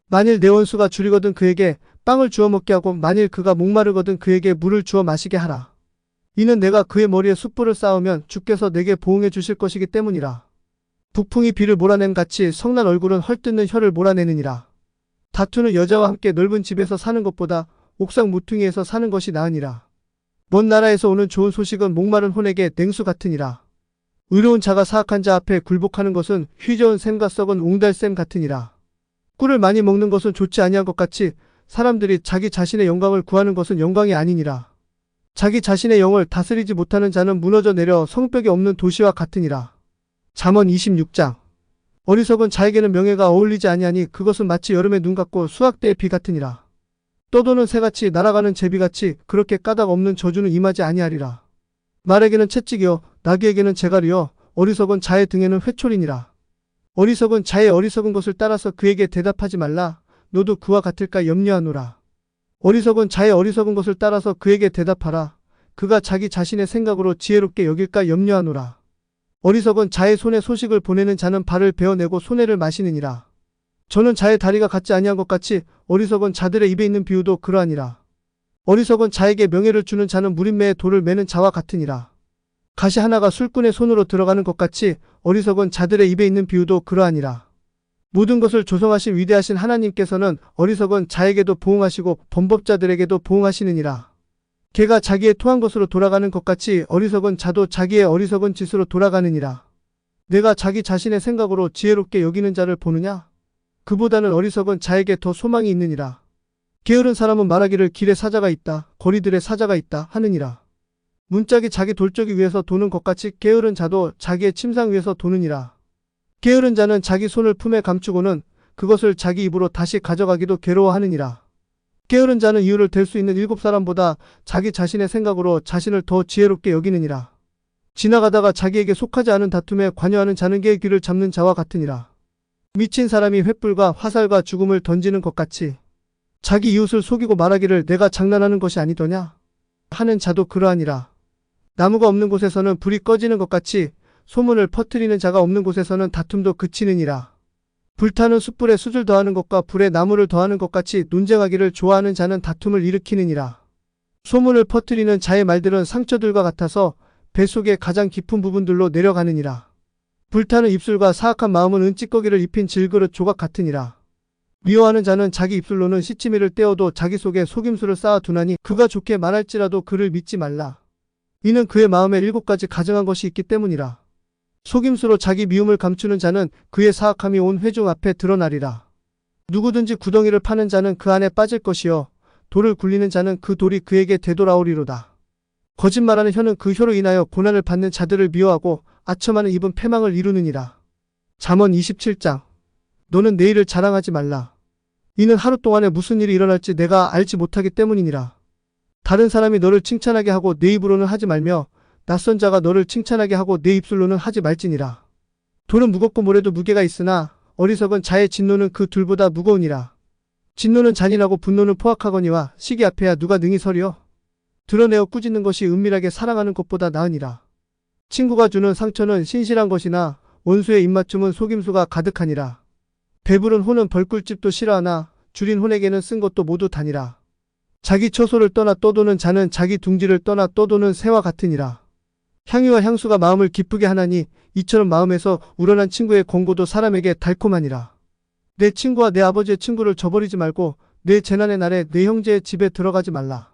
Speaker 1: 만일 내 원수가 줄이거든 그에게 빵을 주어 먹게 하고 만일 그가 목마르거든 그에게 물을 주어 마시게 하라. 이는 내가 그의 머리에 숯불을 쌓으면 주께서 내게 보응해 주실 것이기 때문이라. 북풍이 비를 몰아냄 같이 성난 얼굴은 헐뜯는 혀를 몰아내느니라. 다투는 여자와 함께 넓은 집에서 사는 것보다 옥상 모퉁이에서 사는 것이 나으니라. 먼 나라에서 오는 좋은 소식은 목마른 혼에게 냉수 같으니라. 의로운 자가 사악한 자 앞에 굴복하는 것은 휘저은 샘과 썩은 옹달샘 같으니라. 꿀을 많이 먹는 것은 좋지 아니한 것 같이 사람들이 자기 자신의 영광을 구하는 것은 영광이 아니니라. 자기 자신의 영을 다스리지 못하는 자는 무너져 내려 성벽이 없는 도시와 같으니라. 잠언 26장. 어리석은 자에게는 명예가 어울리지 아니하니 그것은 마치 여름의 눈 같고 수학 때의 비 같으니라. 떠도는 새같이 날아가는 제비같이 그렇게 까닭 없는 저주는 임하지 아니하리라. 말에게는 채찍이요 나귀에게는 재갈이요 어리석은 자의 등에는 회초리니라. 어리석은 자의 어리석은 것을 따라서 그에게 대답하지 말라. 너도 그와 같을까 염려하노라. 어리석은 자의 어리석은 것을 따라서 그에게 대답하라. 그가 자기 자신의 생각으로 지혜롭게 여길까 염려하노라. 어리석은 자의 손에 소식을 보내는 자는 발을 베어내고 손해를 마시느니라. 저는 자의 다리가 같지 아니한 것 같이 어리석은 자들의 입에 있는 비유도 그러하니라. 어리석은 자에게 명예를 주는 자는 무림매에 돌을 매는 자와 같으니라. 가시 하나가 술꾼의 손으로 들어가는 것 같이 어리석은 자들의 입에 있는 비유도 그러하니라. 모든 것을 조성하신 위대하신 하나님께서는 어리석은 자에게도 보응하시고 범법자들에게도 보응하시느니라. 개가 자기의 토한 것으로 돌아가는 것 같이 어리석은 자도 자기의 어리석은 짓으로 돌아가느니라. 내가 자기 자신의 생각으로 지혜롭게 여기는 자를 보느냐? 그보다는 어리석은 자에게 더 소망이 있느니라. 게으른 사람은 말하기를 길에 사자가 있다, 거리들에 사자가 있다 하느니라. 문짝이 자기 돌적이 위에서 도는 것 같이 게으른 자도 자기의 침상 위에서 도느니라. 게으른 자는 자기 손을 품에 감추고는 그것을 자기 입으로 다시 가져가기도 괴로워하느니라. 게으른 자는 이유를 댈 수 있는 7사람보다 자기 자신의 생각으로 자신을 더 지혜롭게 여기느니라. 지나가다가 자기에게 속하지 않은 다툼에 관여하는 자는 개의 귀를 잡는 자와 같으니라. 미친 사람이 횃불과 화살과 죽음을 던지는 것 같이 자기 이웃을 속이고 말하기를 내가 장난하는 것이 아니더냐 하는 자도 그러하니라. 나무가 없는 곳에서는 불이 꺼지는 것 같이 소문을 퍼뜨리는 자가 없는 곳에서는 다툼도 그치느니라. 불타는 숯불에 숯을 더하는 것과 불에 나무를 더하는 것 같이 논쟁하기를 좋아하는 자는 다툼을 일으키느니라. 소문을 퍼뜨리는 자의 말들은 상처들과 같아서 뱃속의 가장 깊은 부분들로 내려가느니라. 불타는 입술과 사악한 마음은 은찌꺼기를 입힌 질그릇 조각 같으니라. 미워하는 자는 자기 입술로는 시치미를 떼어도 자기 속에 속임수를 쌓아두나니 그가 좋게 말할지라도 그를 믿지 말라. 이는 그의 마음에 7가지 가증한 것이 있기 때문이라. 속임수로 자기 미움을 감추는 자는 그의 사악함이 온 회중 앞에 드러나리라. 누구든지 구덩이를 파는 자는 그 안에 빠질 것이요 돌을 굴리는 자는 그 돌이 그에게 되돌아오리로다. 거짓말하는 혀는 그 혀로 인하여 고난을 받는 자들을 미워하고 아첨하는 입은 패망을 이루느니라. 잠언 27장. 너는 내일을 자랑하지 말라. 이는 하루 동안에 무슨 일이 일어날지 내가 알지 못하기 때문이니라. 다른 사람이 너를 칭찬하게 하고 내 입으로는 하지 말며 낯선 자가 너를 칭찬하게 하고 내 입술로는 하지 말지니라. 돌은 무겁고 모래도 무게가 있으나 어리석은 자의 진노는 그 둘보다 무거우니라. 진노는 잔인하고 분노는 포악하거니와 시기 앞에야 누가 능히 서리요. 드러내어 꾸짖는 것이 은밀하게 사랑하는 것보다 나으니라. 친구가 주는 상처는 신실한 것이나 원수의 입맞춤은 속임수가 가득하니라. 배부른 혼은 벌꿀집도 싫어하나 줄인 혼에게는 쓴 것도 모두 다니라. 자기 처소를 떠나 떠도는 자는 자기 둥지를 떠나 떠도는 새와 같으니라. 향유와 향수가 마음을 기쁘게 하나니 이처럼 마음에서 우러난 친구의 권고도 사람에게 달콤하니라. 내 친구와 내 아버지의 친구를 저버리지 말고 내 재난의 날에 내 형제의 집에 들어가지 말라.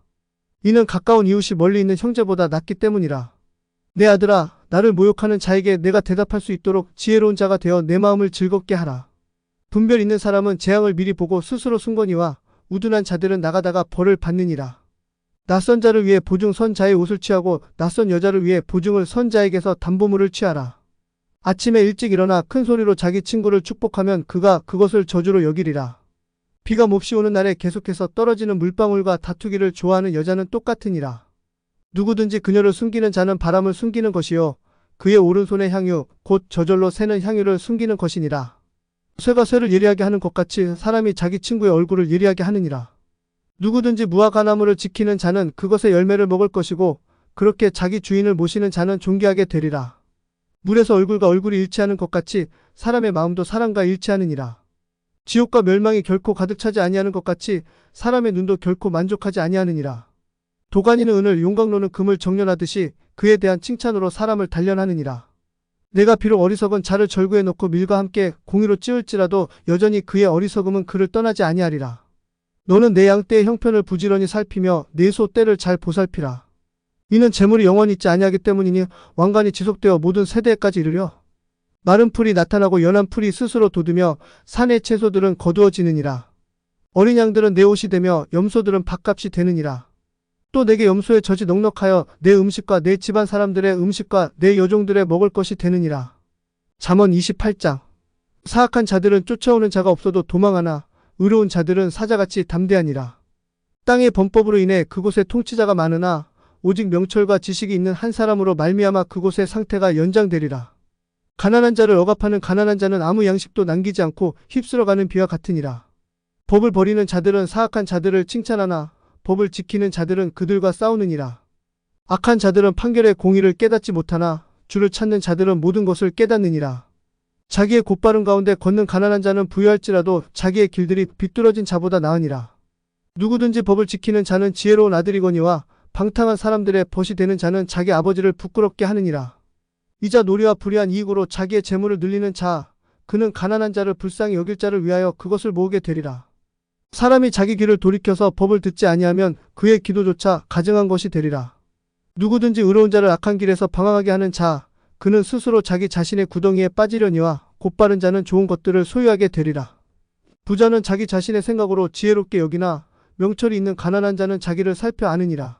Speaker 1: 이는 가까운 이웃이 멀리 있는 형제보다 낫기 때문이라. 내 아들아, 나를 모욕하는 자에게 내가 대답할 수 있도록 지혜로운 자가 되어 내 마음을 즐겁게 하라. 분별 있는 사람은 재앙을 미리 보고 스스로 숨거니와 우둔한 자들은 나가다가 벌을 받느니라. 낯선 자를 위해 보증 선 자의 옷을 취하고 낯선 여자를 위해 보증을 선 자에게서 담보물을 취하라. 아침에 일찍 일어나 큰 소리로 자기 친구를 축복하면 그가 그것을 저주로 여기리라. 비가 몹시 오는 날에 계속해서 떨어지는 물방울과 다투기를 좋아하는 여자는 똑같으니라. 누구든지 그녀를 숨기는 자는 바람을 숨기는 것이요 그의 오른손의 향유 곧 저절로 새는 향유를 숨기는 것이니라. 쇠가 쇠를 예리하게 하는 것 같이 사람이 자기 친구의 얼굴을 예리하게 하느니라. 누구든지 무화 과나무를 지키는 자는 그것의 열매를 먹을 것이고 그렇게 자기 주인을 모시는 자는 존귀하게 되리라. 물에서 얼굴과 얼굴이 일치하는 것 같이 사람의 마음도 사람과 일치하느니라. 지옥과 멸망이 결코 가득 차지 아니하는 것 같이 사람의 눈도 결코 만족하지 아니하느니라. 도가니는 은을 용광로는 금을 정련하듯이 그에 대한 칭찬으로 사람을 단련하느니라. 내가 비록 어리석은 자를 절구에 놓고 밀과 함께 공의로 찌울지라도 여전히 그의 어리석음은 그를 떠나지 아니하리라. 너는 내 양떼의 형편을 부지런히 살피며 내 소 떼를 잘 보살피라. 이는 재물이 영원히 있지 아니하기 때문이니 왕관이 지속되어 모든 세대까지 이르려. 마른 풀이 나타나고 연한 풀이 스스로 돋으며 산의 채소들은 거두어지느니라. 어린 양들은 내 옷이 되며 염소들은 밥값이 되느니라. 또 내게 염소의 젖이 넉넉하여 내 음식과 내 집안 사람들의 음식과 내 여종들의 먹을 것이 되느니라. 잠언 28장. 사악한 자들은 쫓아오는 자가 없어도 도망하나 의로운 자들은 사자같이 담대하니라. 땅의 범법으로 인해 그곳에 통치자가 많으나 오직 명철과 지식이 있는 한 사람으로 말미암아 그곳의 상태가 연장되리라. 가난한 자를 억압하는 가난한 자는 아무 양식도 남기지 않고 휩쓸어가는 비와 같으니라. 법을 버리는 자들은 사악한 자들을 칭찬하나 법을 지키는 자들은 그들과 싸우느니라. 악한 자들은 판결의 공의를 깨닫지 못하나 주를 찾는 자들은 모든 것을 깨닫느니라. 자기의 곧바른 가운데 걷는 가난한 자는 부유할지라도 자기의 길들이 비뚤어진 자보다 나으니라. 누구든지 법을 지키는 자는 지혜로운 아들이거니와 방탕한 사람들의 벗이 되는 자는 자기 아버지를 부끄럽게 하느니라. 이자 노리와 불의한 이익으로 자기의 재물을 늘리는 자, 그는 가난한 자를 불쌍히 여길 자를 위하여 그것을 모으게 되리라. 사람이 자기 귀를 돌이켜서 법을 듣지 아니하면 그의 기도조차 가증한 것이 되리라. 누구든지 의로운 자를 악한 길에서 방황하게 하는 자, 그는 스스로 자기 자신의 구덩이에 빠지려니와 곧바른 자는 좋은 것들을 소유하게 되리라. 부자는 자기 자신의 생각으로 지혜롭게 여기나 명철이 있는 가난한 자는 자기를 살펴 아느니라.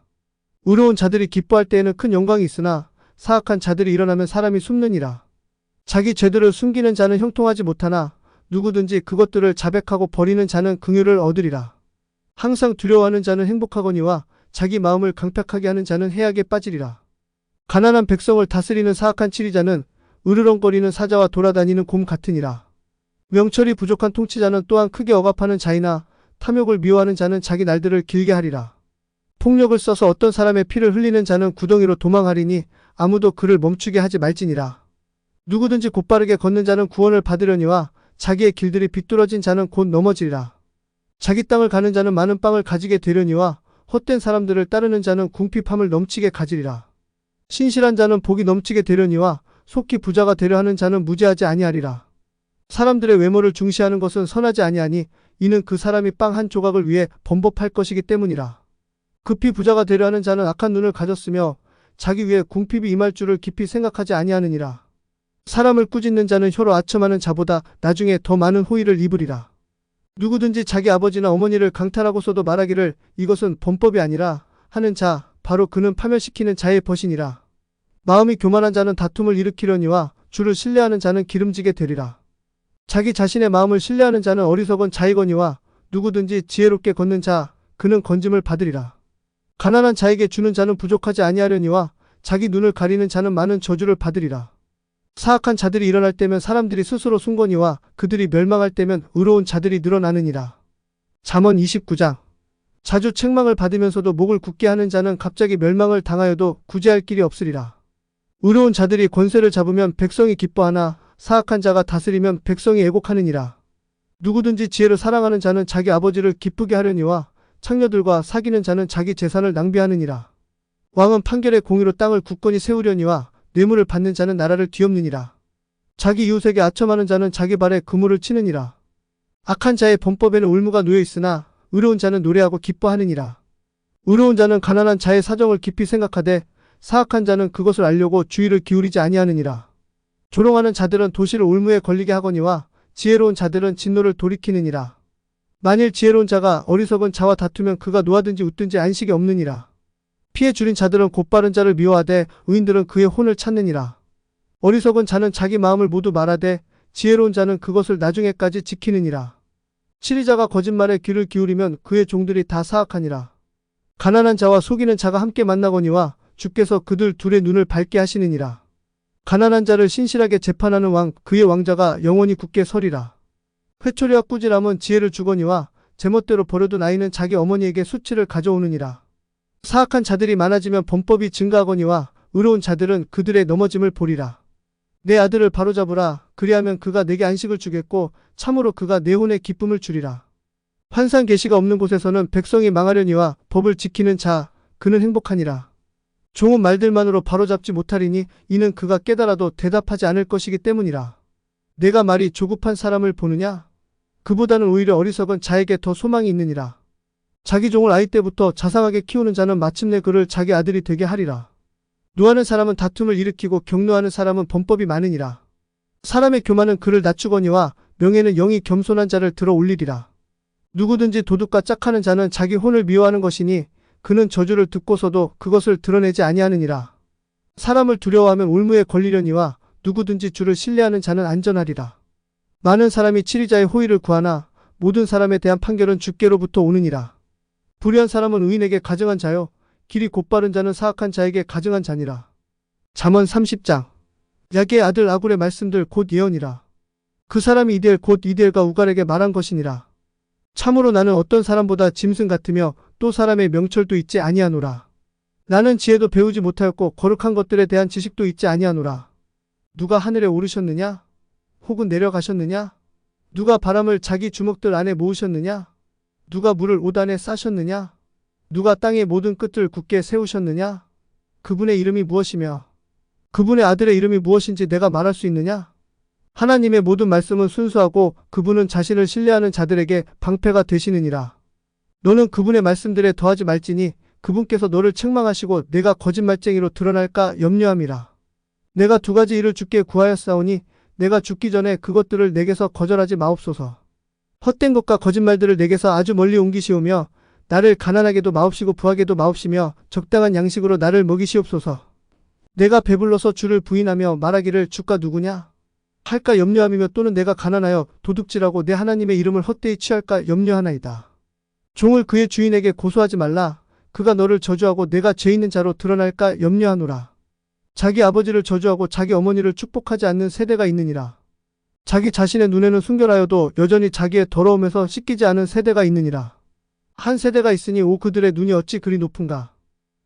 Speaker 1: 의로운 자들이 기뻐할 때에는 큰 영광이 있으나 사악한 자들이 일어나면 사람이 숨느니라. 자기 죄들을 숨기는 자는 형통하지 못하나 누구든지 그것들을 자백하고 버리는 자는 긍휼을 얻으리라. 항상 두려워하는 자는 행복하거니와 자기 마음을 강팍하게 하는 자는 해악에 빠지리라. 가난한 백성을 다스리는 사악한 치리자는 으르렁거리는 사자와 돌아다니는 곰 같으니라. 명철이 부족한 통치자는 또한 크게 억압하는 자이나 탐욕을 미워하는 자는 자기 날들을 길게 하리라. 폭력을 써서 어떤 사람의 피를 흘리는 자는 구덩이로 도망하리니 아무도 그를 멈추게 하지 말지니라. 누구든지 곧바르게 걷는 자는 구원을 받으려니와 자기의 길들이 비뚤어진 자는 곧 넘어지리라. 자기 땅을 가는 자는 많은 빵을 가지게 되려니와 헛된 사람들을 따르는 자는 궁핍함을 넘치게 가지리라. 신실한 자는 복이 넘치게 되려니와 속히 부자가 되려 하는 자는 무지하지 아니하리라. 사람들의 외모를 중시하는 것은 선하지 아니하니 이는 그 사람이 빵 한 조각을 위해 범법할 것이기 때문이라. 급히 부자가 되려 하는 자는 악한 눈을 가졌으며 자기 위에 궁핍이 임할 줄을 깊이 생각하지 아니하느니라. 사람을 꾸짖는 자는 혀로 아첨하는 자보다 나중에 더 많은 호의를 입으리라. 누구든지 자기 아버지나 어머니를 강탈하고서도 말하기를 이것은 범법이 아니라 하는 자, 바로 그는 파멸시키는 자의 벗이니라. 마음이 교만한 자는 다툼을 일으키려니와 주를 신뢰하는 자는 기름지게 되리라. 자기 자신의 마음을 신뢰하는 자는 어리석은 자이거니와 누구든지 지혜롭게 걷는 자, 그는 건짐을 받으리라. 가난한 자에게 주는 자는 부족하지 아니하려니와 자기 눈을 가리는 자는 많은 저주를 받으리라. 사악한 자들이 일어날 때면 사람들이 스스로 숨거니와 그들이 멸망할 때면 의로운 자들이 늘어나느니라. 잠언 29장. 자주 책망을 받으면서도 목을 굳게 하는 자는 갑자기 멸망을 당하여도 구제할 길이 없으리라. 의로운 자들이 권세를 잡으면 백성이 기뻐하나 사악한 자가 다스리면 백성이 애곡하느니라. 누구든지 지혜를 사랑하는 자는 자기 아버지를 기쁘게 하려니와 창녀들과 사귀는 자는 자기 재산을 낭비하느니라. 왕은 판결의 공의로 땅을 굳건히 세우려니와 뇌물을 받는 자는 나라를 뒤엎느니라. 자기 이웃에게 아첨하는 자는 자기 발에 그물을 치느니라. 악한 자의 범법에는 울무가 놓여 있으나 의로운 자는 노래하고 기뻐하느니라. 의로운 자는 가난한 자의 사정을 깊이 생각하되 사악한 자는 그것을 알려고 주의를 기울이지 아니하느니라. 조롱하는 자들은 도시를 울무에 걸리게 하거니와 지혜로운 자들은 진노를 돌이키느니라. 만일 지혜로운 자가 어리석은 자와 다투면 그가 노하든지 웃든지 안식이 없느니라. 피해 줄인 자들은 곧바른 자를 미워하되 의인들은 그의 혼을 찾느니라. 어리석은 자는 자기 마음을 모두 말하되 지혜로운 자는 그것을 나중에까지 지키느니라. 치리자가 거짓말에 귀를 기울이면 그의 종들이 다 사악하니라. 가난한 자와 속이는 자가 함께 만나거니와 주께서 그들 둘의 눈을 밝게 하시느니라. 가난한 자를 신실하게 재판하는 왕, 그의 왕자가 영원히 굳게 서리라. 회초리와 꾸지람은 지혜를 주거니와 제멋대로 버려둔 아이는 자기 어머니에게 수치를 가져오느니라. 사악한 자들이 많아지면 범법이 증가하거니와 의로운 자들은 그들의 넘어짐을 보리라. 내 아들을 바로잡으라. 그리하면 그가 내게 안식을 주겠고 참으로 그가 내 혼에 기쁨을 주리라. 환상 계시가 없는 곳에서는 백성이 망하려니와 법을 지키는 자, 그는 행복하니라. 종은 말들만으로 바로잡지 못하리니 이는 그가 깨달아도 대답하지 않을 것이기 때문이라. 내가 말이 조급한 사람을 보느냐? 그보다는 오히려 어리석은 자에게 더 소망이 있느니라. 자기 종을 아이 때부터 자상하게 키우는 자는 마침내 그를 자기 아들이 되게 하리라. 노하는 사람은 다툼을 일으키고 격노하는 사람은 범법이 많으니라. 사람의 교만은 그를 낮추거니와 명예는 영이 겸손한 자를 들어 올리리라. 누구든지 도둑과 짝하는 자는 자기 혼을 미워하는 것이니 그는 저주를 듣고서도 그것을 드러내지 아니하느니라. 사람을 두려워하면 울무에 걸리려니와 누구든지 주를 신뢰하는 자는 안전하리라. 많은 사람이 치리자의 호의를 구하나 모든 사람에 대한 판결은 주께로부터 오느니라. 불의한 사람은 의인에게 가증한 자요 길이 곧바른 자는 사악한 자에게 가증한 자니라. 잠언 30장. 야게의 아들 아굴의 말씀들 곧 예언이라. 그 사람이 이델 곧 이델과 우갈에게 말한 것이니라. 참으로 나는 어떤 사람보다 짐승 같으며 또 사람의 명철도 있지 아니하노라. 나는 지혜도 배우지 못하였고 거룩한 것들에 대한 지식도 있지 아니하노라. 누가 하늘에 오르셨느냐? 혹은 내려가셨느냐? 누가 바람을 자기 주먹들 안에 모으셨느냐? 누가 물을 옷 안에 싸셨느냐? 누가 땅의 모든 끝을 굳게 세우셨느냐? 그분의 이름이 무엇이며 그분의 아들의 이름이 무엇인지 내가 말할 수 있느냐? 하나님의 모든 말씀은 순수하고 그분은 자신을 신뢰하는 자들에게 방패가 되시느니라. 너는 그분의 말씀들에 더하지 말지니 그분께서 너를 책망하시고 내가 거짓말쟁이로 드러날까 염려함이라. 내가 두 가지 일을 주께 구하였사오니 내가 죽기 전에 그것들을 내게서 거절하지 마옵소서. 헛된 것과 거짓말들을 내게서 아주 멀리 옮기시오며 나를 가난하게도 마옵시고 부하게도 마옵시며 적당한 양식으로 나를 먹이시옵소서. 내가 배불러서 주를 부인하며 말하기를 주가 누구냐? 할까 염려함이며 또는 내가 가난하여 도둑질하고 내 하나님의 이름을 헛되이 취할까 염려하나이다. 종을 그의 주인에게 고소하지 말라. 그가 너를 저주하고 내가 죄 있는 자로 드러날까 염려하노라. 자기 아버지를 저주하고 자기 어머니를 축복하지 않는 세대가 있느니라. 자기 자신의 눈에는 순결하여도 여전히 자기의 더러움에서 씻기지 않은 세대가 있느니라. 한 세대가 있으니 오 그들의 눈이 어찌 그리 높은가.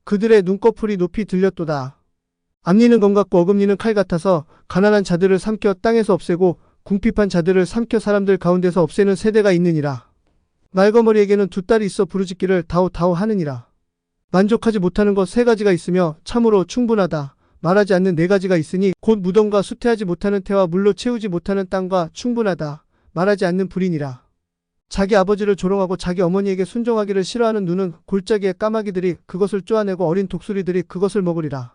Speaker 1: 그들의 눈꺼풀이 높이 들렸도다. 앞니는 검 같고 어금니는 칼 같아서 가난한 자들을 삼켜 땅에서 없애고 궁핍한 자들을 삼켜 사람들 가운데서 없애는 세대가 있느니라. 말거머리에게는 두 딸이 있어 부르짖기를 다오다오 하느니라. 만족하지 못하는 것 세 가지가 있으며 참으로 충분하다. 말하지 않는 네 가지가 있으니 곧 무덤과 수태하지 못하는 태와 물로 채우지 못하는 땅과 충분하다. 말하지 않는 불이니라. 자기 아버지를 조롱하고 자기 어머니에게 순종하기를 싫어하는 눈은 골짜기의 까마귀들이 그것을 쪼아내고 어린 독수리들이 그것을 먹으리라.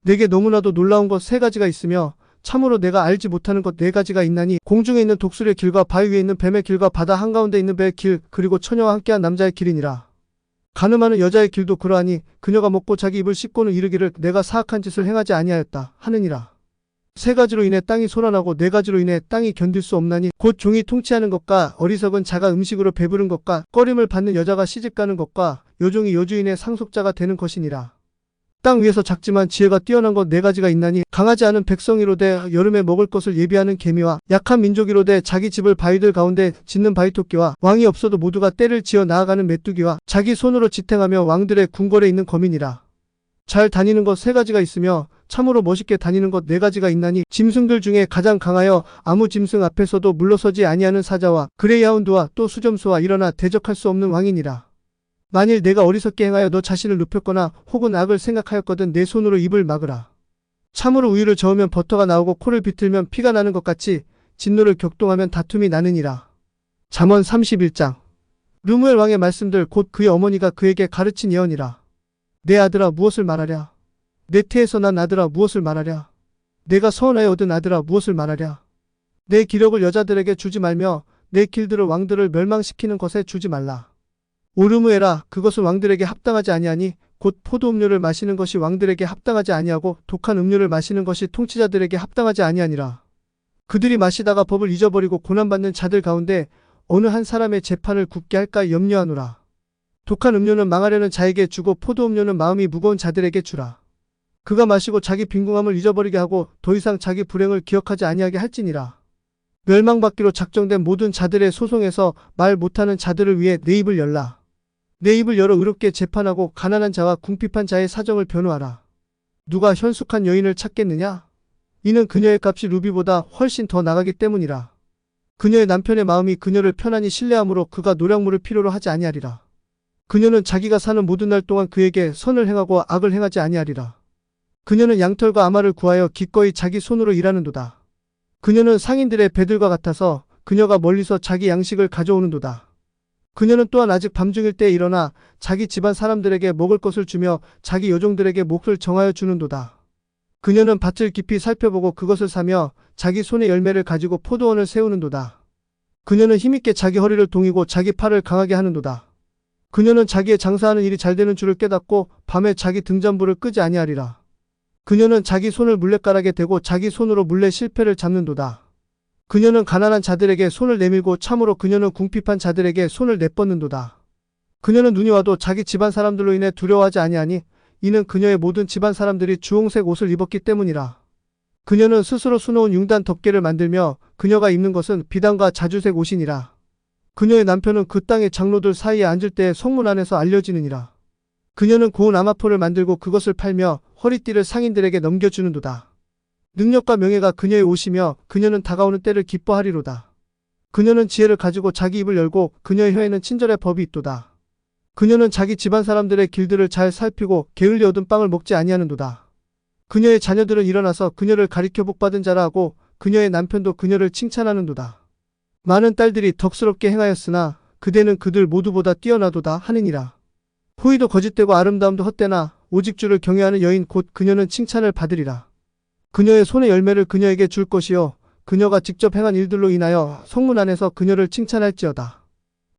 Speaker 1: 내게 너무나도 놀라운 것 세 가지가 있으며 참으로 내가 알지 못하는 것 네 가지가 있나니 공중에 있는 독수리의 길과 바위 위에 있는 뱀의 길과 바다 한가운데 있는 배의 길 그리고 처녀와 함께한 남자의 길이니라. 가늠하는 여자의 길도 그러하니 그녀가 먹고 자기 입을 씻고는 이르기를 내가 사악한 짓을 행하지 아니하였다 하느니라. 세 가지로 인해 땅이 소란하고 네 가지로 인해 땅이 견딜 수 없나니 곧 종이 통치하는 것과 어리석은 자가 음식으로 배부른 것과 꺼림을 받는 여자가 시집가는 것과 요종이 여주인의 상속자가 되는 것이니라. 땅 위에서 작지만 지혜가 뛰어난 것 네 가지가 있나니 강하지 않은 백성이로되 여름에 먹을 것을 예비하는 개미와 약한 민족이로되 자기 집을 바위들 가운데 짓는 바위토끼와 왕이 없어도 모두가 때를 지어 나아가는 메뚜기와 자기 손으로 지탱하며 왕들의 궁궐에 있는 거민이라. 잘 다니는 것 세 가지가 있으며 참으로 멋있게 다니는 것 네 가지가 있나니 짐승들 중에 가장 강하여 아무 짐승 앞에서도 물러서지 아니하는 사자와 그레이하운드와 또 수점수와 일어나 대적할 수 없는 왕이니라. 만일 내가 어리석게 행하여 너 자신을 눕혔거나 혹은 악을 생각하였거든 내 손으로 입을 막으라. 참으로 우유를 저으면 버터가 나오고 코를 비틀면 피가 나는 것 같이 진노를 격동하면 다툼이 나느니라. 잠언 31장. 르무엘 왕의 말씀들 곧 그의 어머니가 그에게 가르친 예언이라. 내 아들아 무엇을 말하랴. 내 태에서 난 아들아 무엇을 말하랴. 내가 서원하여 얻은 아들아 무엇을 말하랴. 내 기력을 여자들에게 주지 말며 내 길들을 왕들을 멸망시키는 것에 주지 말라. 오르무에라 그것은 왕들에게 합당하지 아니하니 곧 포도 음료를 마시는 것이 왕들에게 합당하지 아니하고 독한 음료를 마시는 것이 통치자들에게 합당하지 아니하니라. 그들이 마시다가 법을 잊어버리고 고난받는 자들 가운데 어느 한 사람의 재판을 굽게 할까 염려하노라. 독한 음료는 망하려는 자에게 주고 포도 음료는 마음이 무거운 자들에게 주라. 그가 마시고 자기 빈궁함을 잊어버리게 하고 더 이상 자기 불행을 기억하지 아니하게 할지니라. 멸망받기로 작정된 모든 자들의 소송에서 말 못하는 자들을 위해 내 입을 열라. 내 입을 열어 의롭게 재판하고 가난한 자와 궁핍한 자의 사정을 변호하라. 누가 현숙한 여인을 찾겠느냐? 이는 그녀의 값이 루비보다 훨씬 더 나가기 때문이라. 그녀의 남편의 마음이 그녀를 편안히 신뢰하므로 그가 노략물을 필요로 하지 아니하리라. 그녀는 자기가 사는 모든 날 동안 그에게 선을 행하고 악을 행하지 아니하리라. 그녀는 양털과 아마를 구하여 기꺼이 자기 손으로 일하는도다. 그녀는 상인들의 배들과 같아서 그녀가 멀리서 자기 양식을 가져오는도다. 그녀는 또한 아직 밤중일 때에 일어나 자기 집안 사람들에게 먹을 것을 주며 자기 여종들에게 몫을 정하여 주는도다. 그녀는 밭을 깊이 살펴보고 그것을 사며 자기 손의 열매를 가지고 포도원을 세우는도다. 그녀는 힘있게 자기 허리를 동이고 자기 팔을 강하게 하는도다. 그녀는 자기의 장사하는 일이 잘되는 줄을 깨닫고 밤에 자기 등잔불을 끄지 아니하리라. 그녀는 자기 손을 물레가락에 대고 자기 손으로 물레 실패를 잡는도다. 그녀는 가난한 자들에게 손을 내밀고 참으로 그녀는 궁핍한 자들에게 손을 내뻗는도다. 그녀는 눈이 와도 자기 집안 사람들로 인해 두려워하지 아니하니 이는 그녀의 모든 집안 사람들이 주홍색 옷을 입었기 때문이라. 그녀는 스스로 수놓은 융단 덮개를 만들며 그녀가 입는 것은 비단과 자주색 옷이니라. 그녀의 남편은 그 땅의 장로들 사이에 앉을 때 성문 안에서 알려지느니라. 그녀는 고운 아마포를 만들고 그것을 팔며 허리띠를 상인들에게 넘겨주는도다. 능력과 명예가 그녀의 옷이며 그녀는 다가오는 때를 기뻐하리로다. 그녀는 지혜를 가지고 자기 입을 열고 그녀의 혀에는 친절의 법이 있도다. 그녀는 자기 집안 사람들의 길들을 잘 살피고 게을리 얻은 빵을 먹지 아니하는도다. 그녀의 자녀들은 일어나서 그녀를 가리켜 복받은 자라 하고 그녀의 남편도 그녀를 칭찬하는도다. 많은 딸들이 덕스럽게 행하였으나 그대는 그들 모두보다 뛰어나도다 하느니라. 호의도 거짓되고 아름다움도 헛되나 오직 주를 경외하는 여인 곧 그녀는 칭찬을 받으리라. 그녀의 손의 열매를 그녀에게 줄 것이요 그녀가 직접 행한 일들로 인하여 성문 안에서 그녀를 칭찬할지어다.